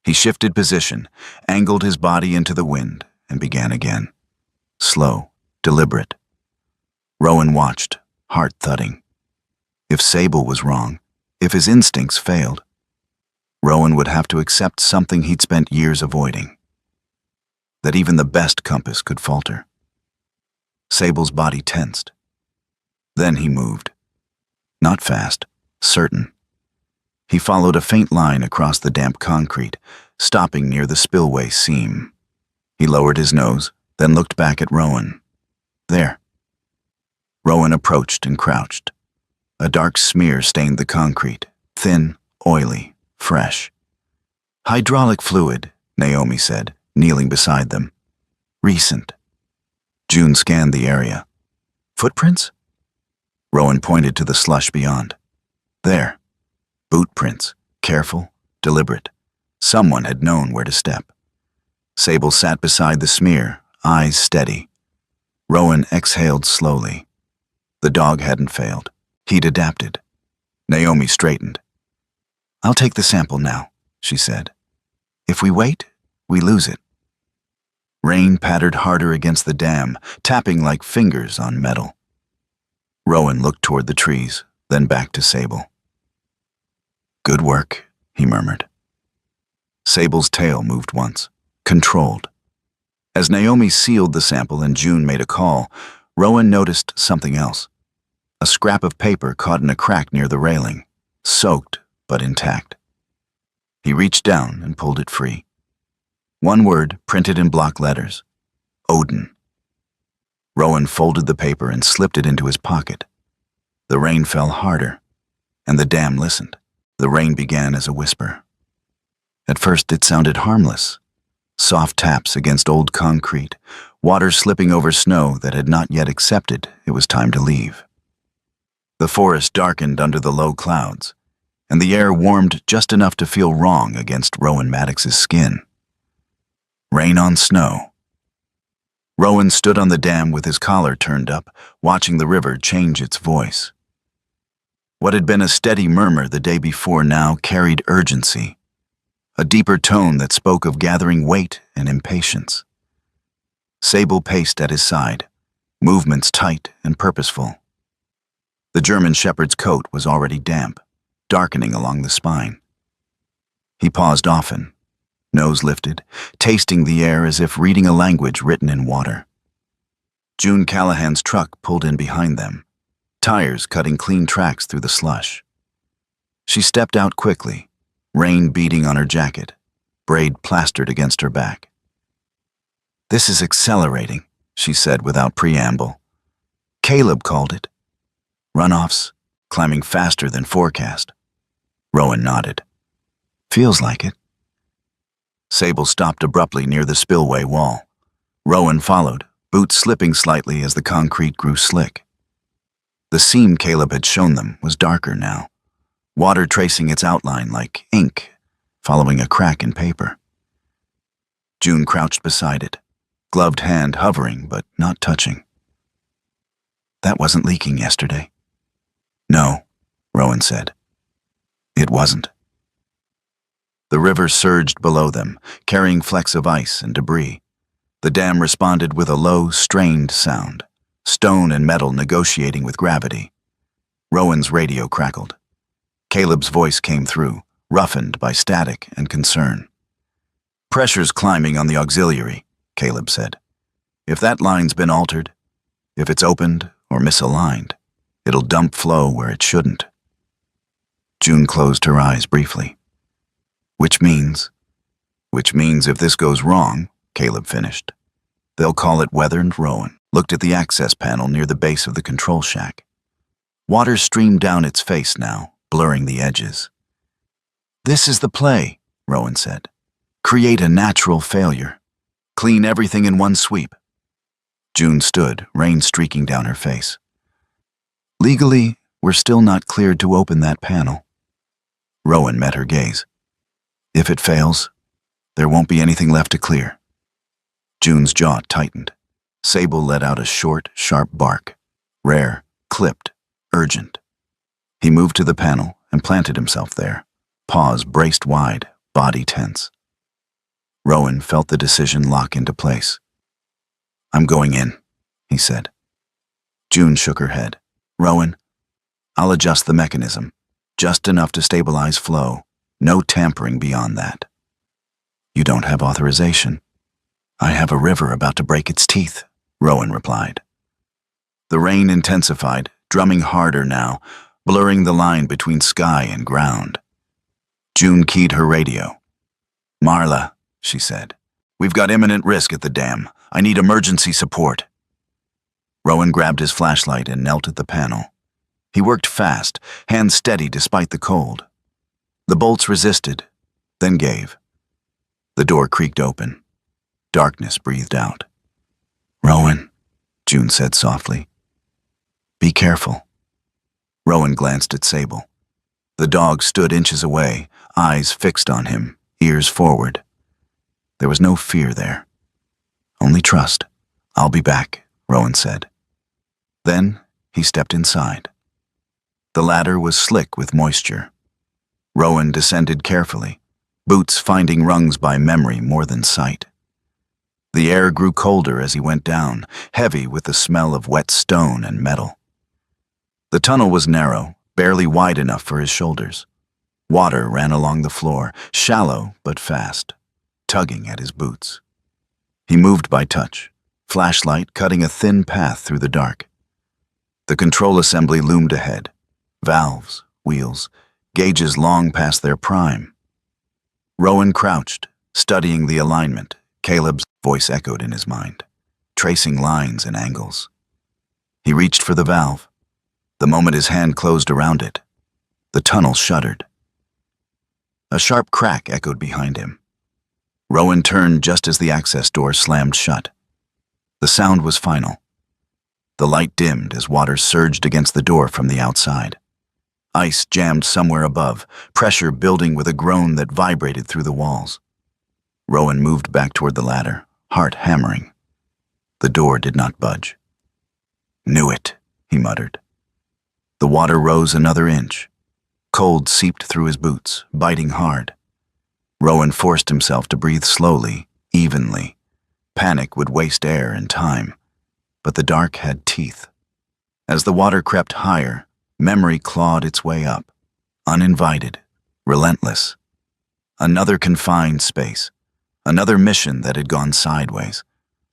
He shifted position, angled his body into the wind, and began again. Slow, deliberate. Rowan watched, heart thudding. If Sable was wrong, if his instincts failed, Rowan would have to accept something he'd spent years avoiding. That even the best compass could falter. Sable's body tensed. Then he moved. Not fast, certain. He followed a faint line across the damp concrete, stopping near the spillway seam. He lowered his nose, then looked back at Rowan. There. Rowan approached and crouched. A dark smear stained the concrete, thin, oily, fresh. "Hydraulic fluid," Naomi said, kneeling beside them. "Recent." June scanned the area. "Footprints?" Rowan pointed to the slush beyond. "There. Boot prints, careful, deliberate. Someone had known where to step." Sable sat beside the smear, eyes steady. Rowan exhaled slowly. The dog hadn't failed. He'd adapted. Naomi straightened. "I'll take the sample now," she said. "If we wait, we lose it." Rain pattered harder against the dam, tapping like fingers on metal. Rowan looked toward the trees, then back to Sable. "Good work," he murmured. Sable's tail moved once, controlled. As Naomi sealed the sample and June made a call, Rowan noticed something else. A scrap of paper caught in a crack near the railing, soaked but intact. He reached down and pulled it free. One word printed in block letters: Odin. Rowan folded the paper and slipped it into his pocket. The rain fell harder, and the dam listened. The rain began as a whisper. At first it sounded harmless. Soft taps against old concrete, water slipping over snow that had not yet accepted it was time to leave. The forest darkened under the low clouds, and the air warmed just enough to feel wrong against Rowan Maddox's skin. Rain on snow. Rowan stood on the dam with his collar turned up, watching the river change its voice. What had been a steady murmur the day before now carried urgency, a deeper tone that spoke of gathering weight and impatience. Sable paced at his side, movements tight and purposeful. The German shepherd's coat was already damp, darkening along the spine. He paused often, nose lifted, tasting the air as if reading a language written in water. June Callahan's truck pulled in behind them, tires cutting clean tracks through the slush. She stepped out quickly, rain beating on her jacket, braid plastered against her back. "This is accelerating," she said without preamble. "Caleb called it. Runoffs, climbing faster than forecast." Rowan nodded. "Feels like it." Sable stopped abruptly near the spillway wall. Rowan followed, boots slipping slightly as the concrete grew slick. The seam Caleb had shown them was darker now, water tracing its outline like ink following a crack in paper. June crouched beside it, gloved hand hovering but not touching. "That wasn't leaking yesterday." "No," Rowan said. "It wasn't." The river surged below them, carrying flecks of ice and debris. The dam responded with a low, strained sound, stone and metal negotiating with gravity. Rowan's radio crackled. Caleb's voice came through, roughened by static and concern. "Pressure's climbing on the auxiliary," Caleb said. "If that line's been altered, if it's opened or misaligned, it'll dump flow where it shouldn't." June closed her eyes briefly. Which means if this goes wrong," Caleb finished, "they'll call it weather." And Rowan looked at the access panel near the base of the control shack. Water streamed down its face now, blurring the edges. "This is the play," Rowan said. "Create a natural failure. Clean everything in one sweep." June stood, rain streaking down her face. "Legally, we're still not cleared to open that panel." Rowan met her gaze. "If it fails, there won't be anything left to clear." June's jaw tightened. Sable let out a short, sharp bark, rare, clipped, urgent. He moved to the panel and planted himself there, paws braced wide, body tense. Rowan felt the decision lock into place. "I'm going in," he said. June shook her head. "Rowan, I'll adjust the mechanism, just enough to stabilize flow. No tampering beyond that." "You don't have authorization." "I have a river about to break its teeth," Rowan replied. The rain intensified, drumming harder now, blurring the line between sky and ground. June keyed her radio. "Marla," she said, "we've got imminent risk at the dam. I need emergency support." Rowan grabbed his flashlight and knelt at the panel. He worked fast, hands steady despite the cold. The bolts resisted, then gave. The door creaked open. Darkness breathed out. "Rowan," June said softly. "Be careful." Rowan glanced at Sable. The dog stood inches away, eyes fixed on him, ears forward. There was no fear there. Only trust. "I'll be back," Rowan said. Then he stepped inside. The ladder was slick with moisture. Rowan descended carefully, boots finding rungs by memory more than sight. The air grew colder as he went down, heavy with the smell of wet stone and metal. The tunnel was narrow, barely wide enough for his shoulders. Water ran along the floor, shallow but fast, tugging at his boots. He moved by touch, flashlight cutting a thin path through the dark. The control assembly loomed ahead. Valves, wheels, gauges long past their prime. Rowan crouched, studying the alignment. Caleb's voice echoed in his mind, tracing lines and angles. He reached for the valve. The moment his hand closed around it, the tunnel shuddered. A sharp crack echoed behind him. Rowan turned just as the access door slammed shut. The sound was final. The light dimmed as water surged against the door from the outside. Ice jammed somewhere above, pressure building with a groan that vibrated through the walls. Rowan moved back toward the ladder, heart hammering. The door did not budge. "Knew it," he muttered. The water rose another inch. Cold seeped through his boots, biting hard. Rowan forced himself to breathe slowly, evenly. Panic would waste air and time, but the dark had teeth. As the water crept higher, memory clawed its way up, uninvited, relentless. Another confined space, another mission that had gone sideways,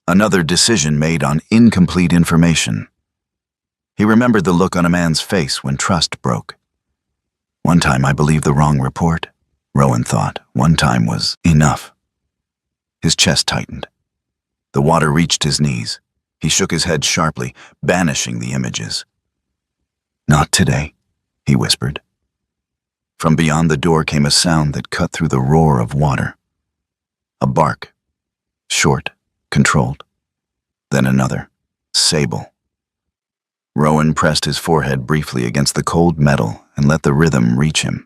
another decision made on incomplete information. He remembered the look on a man's face when trust broke. One time I believed the wrong report, Rowan thought. One time was enough. His chest tightened. The water reached his knees. He shook his head sharply, banishing the images. "Not today," he whispered. From beyond the door came a sound that cut through the roar of water. A bark, short, controlled. Then another, sable. Rowan pressed his forehead briefly against the cold metal and let the rhythm reach him.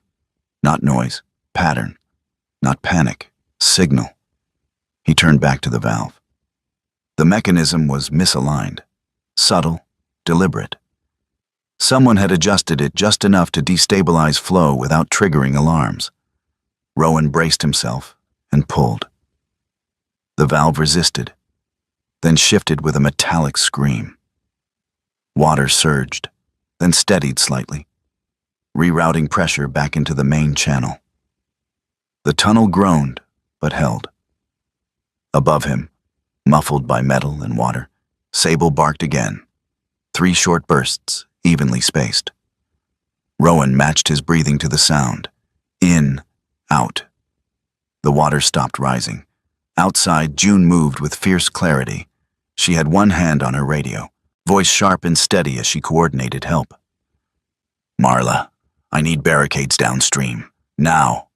Not noise, pattern, not panic, signal. He turned back to the valve. The mechanism was misaligned, subtle, deliberate. Someone had adjusted it just enough to destabilize flow without triggering alarms. Rowan braced himself and pulled. The valve resisted, then shifted with a metallic scream. Water surged, then steadied slightly, rerouting pressure back into the main channel. The tunnel groaned, but held. Above him, muffled by metal and water, Sable barked again. 3 short bursts, evenly spaced. Rowan matched his breathing to the sound. In, out. The water stopped rising. Outside, June moved with fierce clarity. She had one hand on her radio, voice sharp and steady as she coordinated help. "Marla, I need barricades downstream. Now.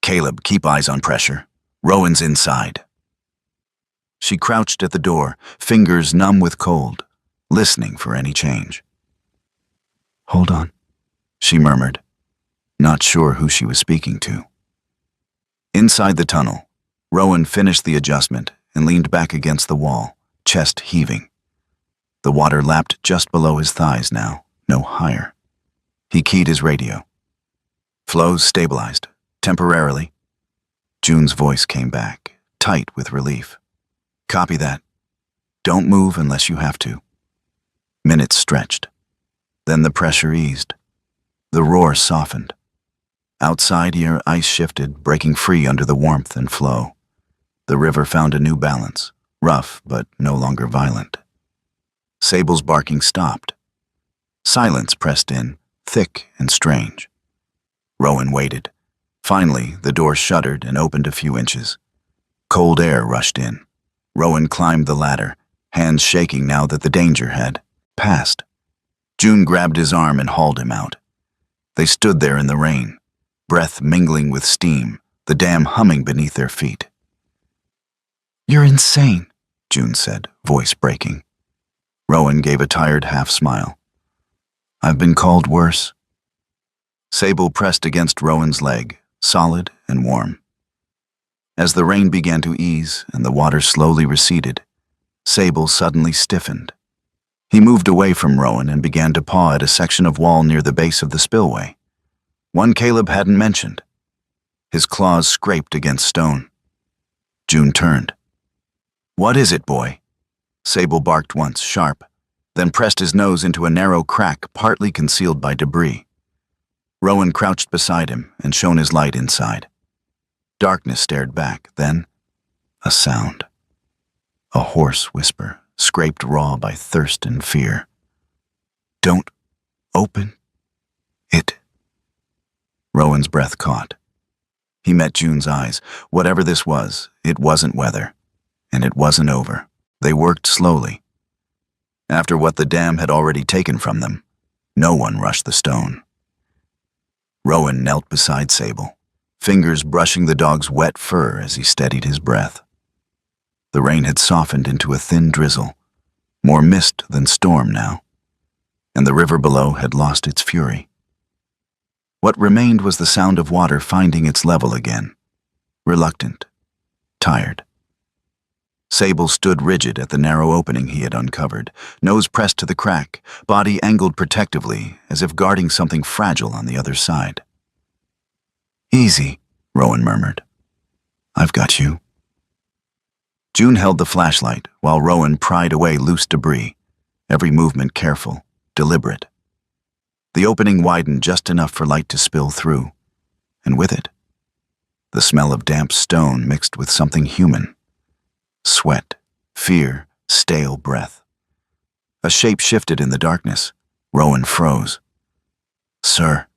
Caleb, keep eyes on pressure. Rowan's inside." She crouched at the door, fingers numb with cold, listening for any change. "Hold on," she murmured, not sure who she was speaking to. Inside the tunnel, Rowan finished the adjustment and leaned back against the wall, chest heaving. The water lapped just below his thighs now, no higher. He keyed his radio. Flows stabilized, temporarily. June's voice came back, tight with relief. "Copy that. Don't move unless you have to." Minutes stretched. Then the pressure eased. The roar softened. Outside here, ice shifted, breaking free under the warmth and flow. The river found a new balance, rough but no longer violent. Sable's barking stopped. Silence pressed in, thick and strange. Rowan waited. Finally, the door shuddered and opened a few inches. Cold air rushed in. Rowan climbed the ladder, hands shaking now that the danger had passed. June grabbed his arm and hauled him out. They stood there in the rain, breath mingling with steam, the dam humming beneath their feet. "You're insane," June said, voice breaking. Rowan gave a tired half-smile. "I've been called worse." Sable pressed against Rowan's leg, solid and warm. As the rain began to ease and the water slowly receded, Sable suddenly stiffened. He moved away from Rowan and began to paw at a section of wall near the base of the spillway. One Caleb hadn't mentioned. His claws scraped against stone. June turned. "What is it, boy?" Sable barked once, sharp, then pressed his nose into a narrow crack partly concealed by debris. Rowan crouched beside him and shone his light inside. Darkness stared back, then a sound. A hoarse whisper, scraped raw by thirst and fear. "Don't open it." Rowan's breath caught. He met June's eyes. Whatever this was, it wasn't weather. And it wasn't over. They worked slowly. After what the dam had already taken from them, no one rushed the stone. Rowan knelt beside Sable, fingers brushing the dog's wet fur as he steadied his breath. The rain had softened into a thin drizzle, more mist than storm now, and the river below had lost its fury. What remained was the sound of water finding its level again, reluctant, tired. Sable stood rigid at the narrow opening he had uncovered, nose pressed to the crack, body angled protectively, as if guarding something fragile on the other side. "Easy," Rowan murmured. "I've got you." June held the flashlight while Rowan pried away loose debris, every movement careful, deliberate. The opening widened just enough for light to spill through, and with it, the smell of damp stone mixed with something human. Sweat, fear, stale breath. A shape shifted in the darkness. Rowan froze. "Sir,"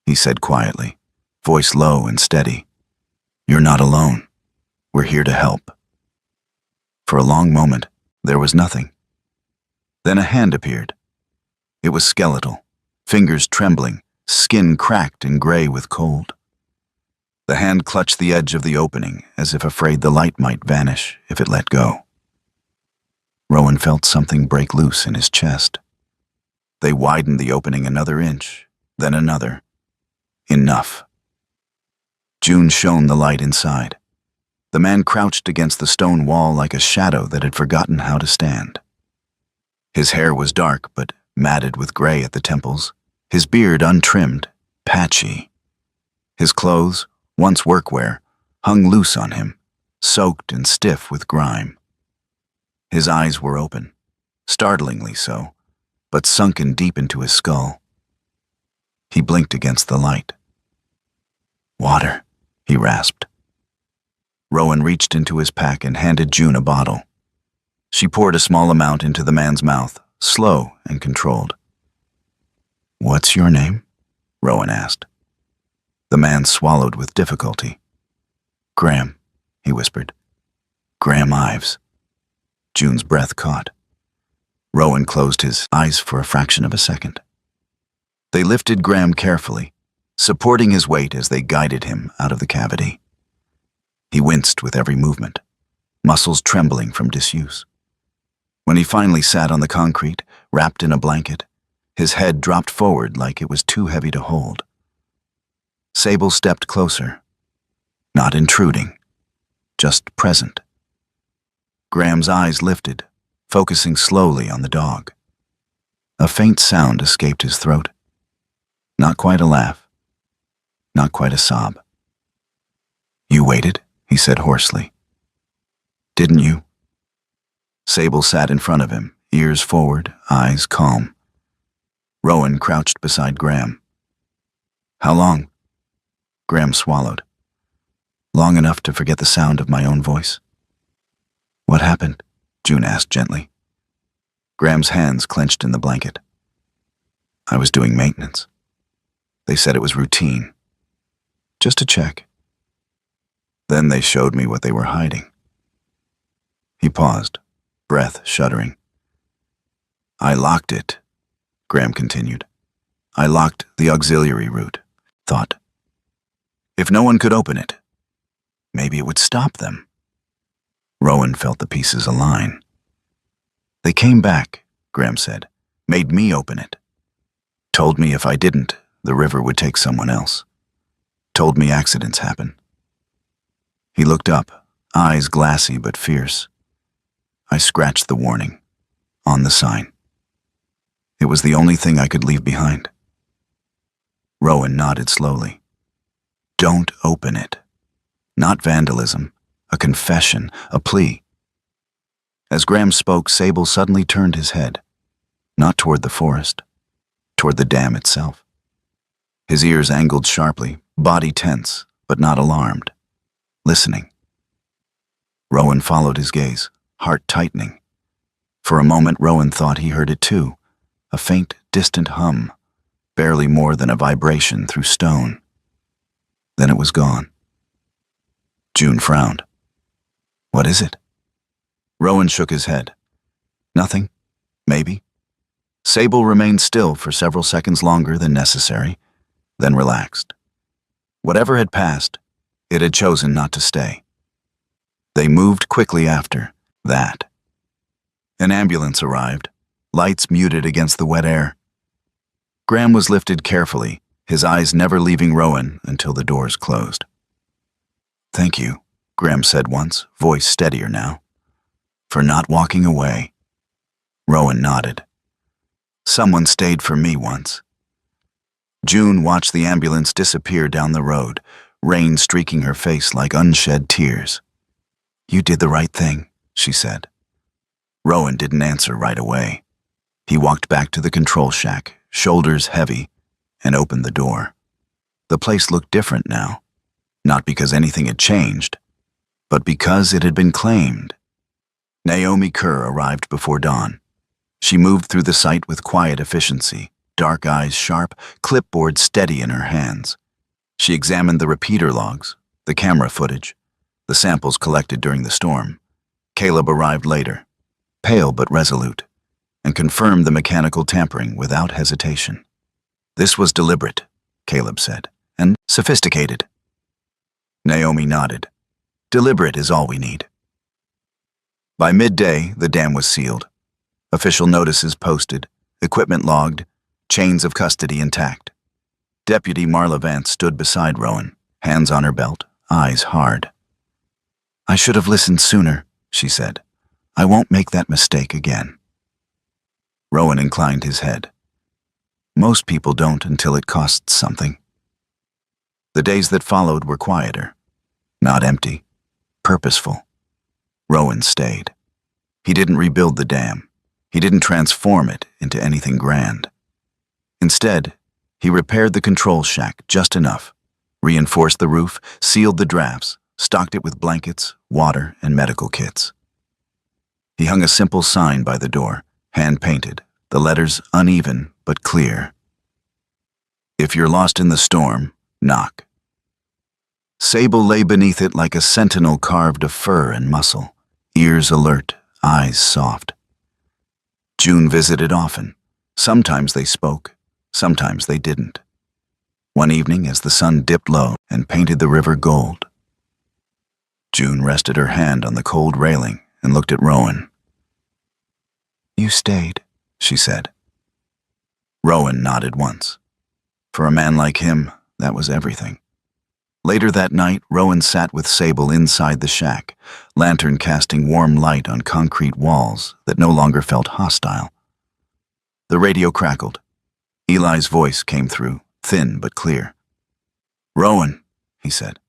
he said quietly, voice low and steady. "You're not alone. We're here to help." For a long moment, there was nothing. Then a hand appeared. It was skeletal, fingers trembling, skin cracked and gray with cold. The hand clutched the edge of the opening, as if afraid the light might vanish if it let go. Rowan felt something break loose in his chest. They widened the opening another inch, then another. Enough. June shone the light inside. The man crouched against the stone wall like a shadow that had forgotten how to stand. His hair was dark but matted with gray at the temples, his beard untrimmed, patchy. His clothes, once workwear, hung loose on him, soaked and stiff with grime. His eyes were open, startlingly so, but sunken deep into his skull. He blinked against the light. "Water," he rasped. Rowan reached into his pack and handed June a bottle. She poured a small amount into the man's mouth, slow and controlled. "What's your name?" Rowan asked. The man swallowed with difficulty. "Graham," he whispered. "Graham Ives." June's breath caught. Rowan closed his eyes for a fraction of a second. They lifted Graham carefully, supporting his weight as they guided him out of the cavity. He winced with every movement, muscles trembling from disuse. When he finally sat on the concrete, wrapped in a blanket, his head dropped forward like it was too heavy to hold. Sable stepped closer, not intruding, just present. Graham's eyes lifted, focusing slowly on the dog. A faint sound escaped his throat. Not quite a laugh, not quite a sob. "You waited," he said hoarsely. "Didn't you?" Sable sat in front of him, ears forward, eyes calm. Rowan crouched beside Graham. "How long?" Graham swallowed. "Long enough to forget the sound of my own voice." "What happened?" June asked gently. Graham's hands clenched in the blanket. "I was doing maintenance. They said it was routine. Just to check. Then they showed me what they were hiding." He paused, breath shuddering. "I locked it," Graham continued. "I locked the auxiliary route. Thought, if no one could open it, maybe it would stop them." Rowan felt the pieces align. "They came back," Graham said, "made me open it. Told me if I didn't, the river would take someone else. Told me accidents happen." He looked up, eyes glassy but fierce. I scratched the warning, on the sign. It was the only thing I could leave behind. Rowan nodded slowly. "Don't open it." Not vandalism, a confession, a plea. As Graham spoke, Sable suddenly turned his head, not toward the forest, toward the dam itself. His ears angled sharply, body tense, but not alarmed, listening. Rowan followed his gaze, heart tightening. For a moment, Rowan thought he heard it too, a faint, distant hum, barely more than a vibration through stone. Then it was gone. June frowned. What is it? Rowan shook his head. Nothing. Maybe. Sable remained still for several seconds longer than necessary, then relaxed. Whatever had passed, it had chosen not to stay. They moved quickly after that. An ambulance arrived, lights muted against the wet air. Graham was lifted carefully, his eyes never leaving Rowan until the doors closed. Thank you, Graham said once, voice steadier now. For not walking away. Rowan nodded. Someone stayed for me once. June watched the ambulance disappear down the road, rain streaking her face like unshed tears. You did the right thing, she said. Rowan didn't answer right away. He walked back to the control shack, shoulders heavy, and opened the door. The place looked different now, not because anything had changed, but because it had been claimed. Naomi Kerr arrived before dawn. She moved through the site with quiet efficiency, dark eyes sharp, clipboard steady in her hands. She examined the repeater logs, the camera footage, the samples collected during the storm. Caleb arrived later, pale but resolute, and confirmed the mechanical tampering without hesitation. This was deliberate, Caleb said, and sophisticated. Naomi nodded. Deliberate is all we need. By midday, the dam was sealed. Official notices posted, equipment logged, chains of custody intact. Deputy Marla Vance stood beside Rowan, hands on her belt, eyes hard. I should have listened sooner, she said. I won't make that mistake again. Rowan inclined his head. Most people don't until it costs something. The days that followed were quieter, not empty, purposeful. Rowan stayed. He didn't rebuild the dam. He didn't transform it into anything grand. Instead, he repaired the control shack just enough, reinforced the roof, sealed the drafts, stocked it with blankets, water, and medical kits. He hung a simple sign by the door, hand-painted, the letters uneven but clear. If you're lost in the storm, knock. Sable lay beneath it like a sentinel carved of fur and muscle, ears alert, eyes soft. June visited often. Sometimes they spoke, sometimes they didn't. One evening, as the sun dipped low and painted the river gold, June rested her hand on the cold railing and looked at Rowan. You stayed, she said. Rowan nodded once. For a man like him, that was everything. Later that night, Rowan sat with Sable inside the shack, lantern casting warm light on concrete walls that no longer felt hostile. The radio crackled. Eli's voice came through, thin but clear. Rowan, he said,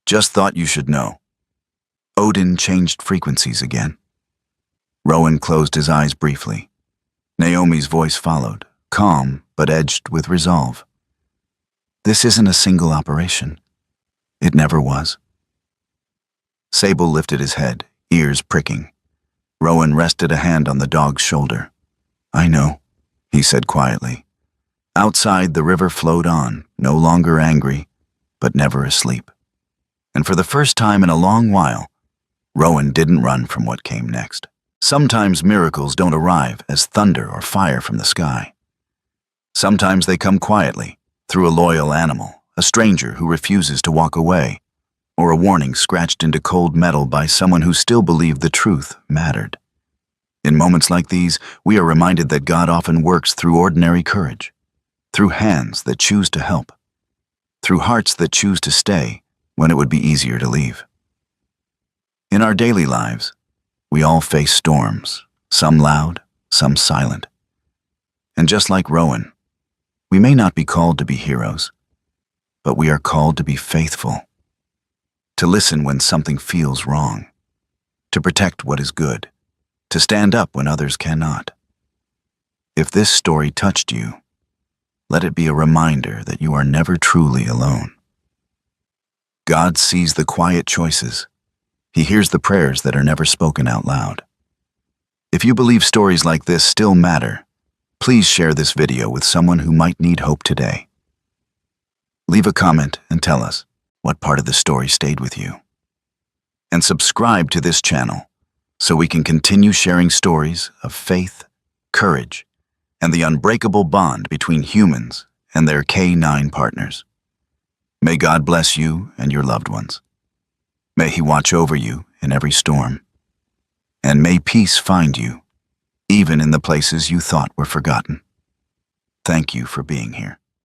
just thought you should know. Odin changed frequencies again. Rowan closed his eyes briefly. Naomi's voice followed, calm but edged with resolve. This isn't a single operation. It never was. Sable lifted his head, ears pricking. Rowan rested a hand on the dog's shoulder. I know, he said quietly. Outside, the river flowed on, no longer angry, but never asleep. And for the first time in a long while, Rowan didn't run from what came next. Sometimes miracles don't arrive as thunder or fire from the sky. Sometimes they come quietly, through a loyal animal, a stranger who refuses to walk away, or a warning scratched into cold metal by someone who still believed the truth mattered. In moments like these, we are reminded that God often works through ordinary courage, through hands that choose to help, through hearts that choose to stay when it would be easier to leave. In our daily lives, we all face storms, some loud, some silent. And just like Rowan, we may not be called to be heroes, but we are called to be faithful, to listen when something feels wrong, to protect what is good, to stand up when others cannot. If this story touched you, let it be a reminder that you are never truly alone. God sees the quiet choices. He hears the prayers that are never spoken out loud. If you believe stories like this still matter, please share this video with someone who might need hope today. Leave a comment and tell us what part of the story stayed with you. And subscribe to this channel so we can continue sharing stories of faith, courage, and the unbreakable bond between humans and their K9 partners. May God bless you and your loved ones. May He watch over you in every storm. And may peace find you, even in the places you thought were forgotten. Thank you for being here.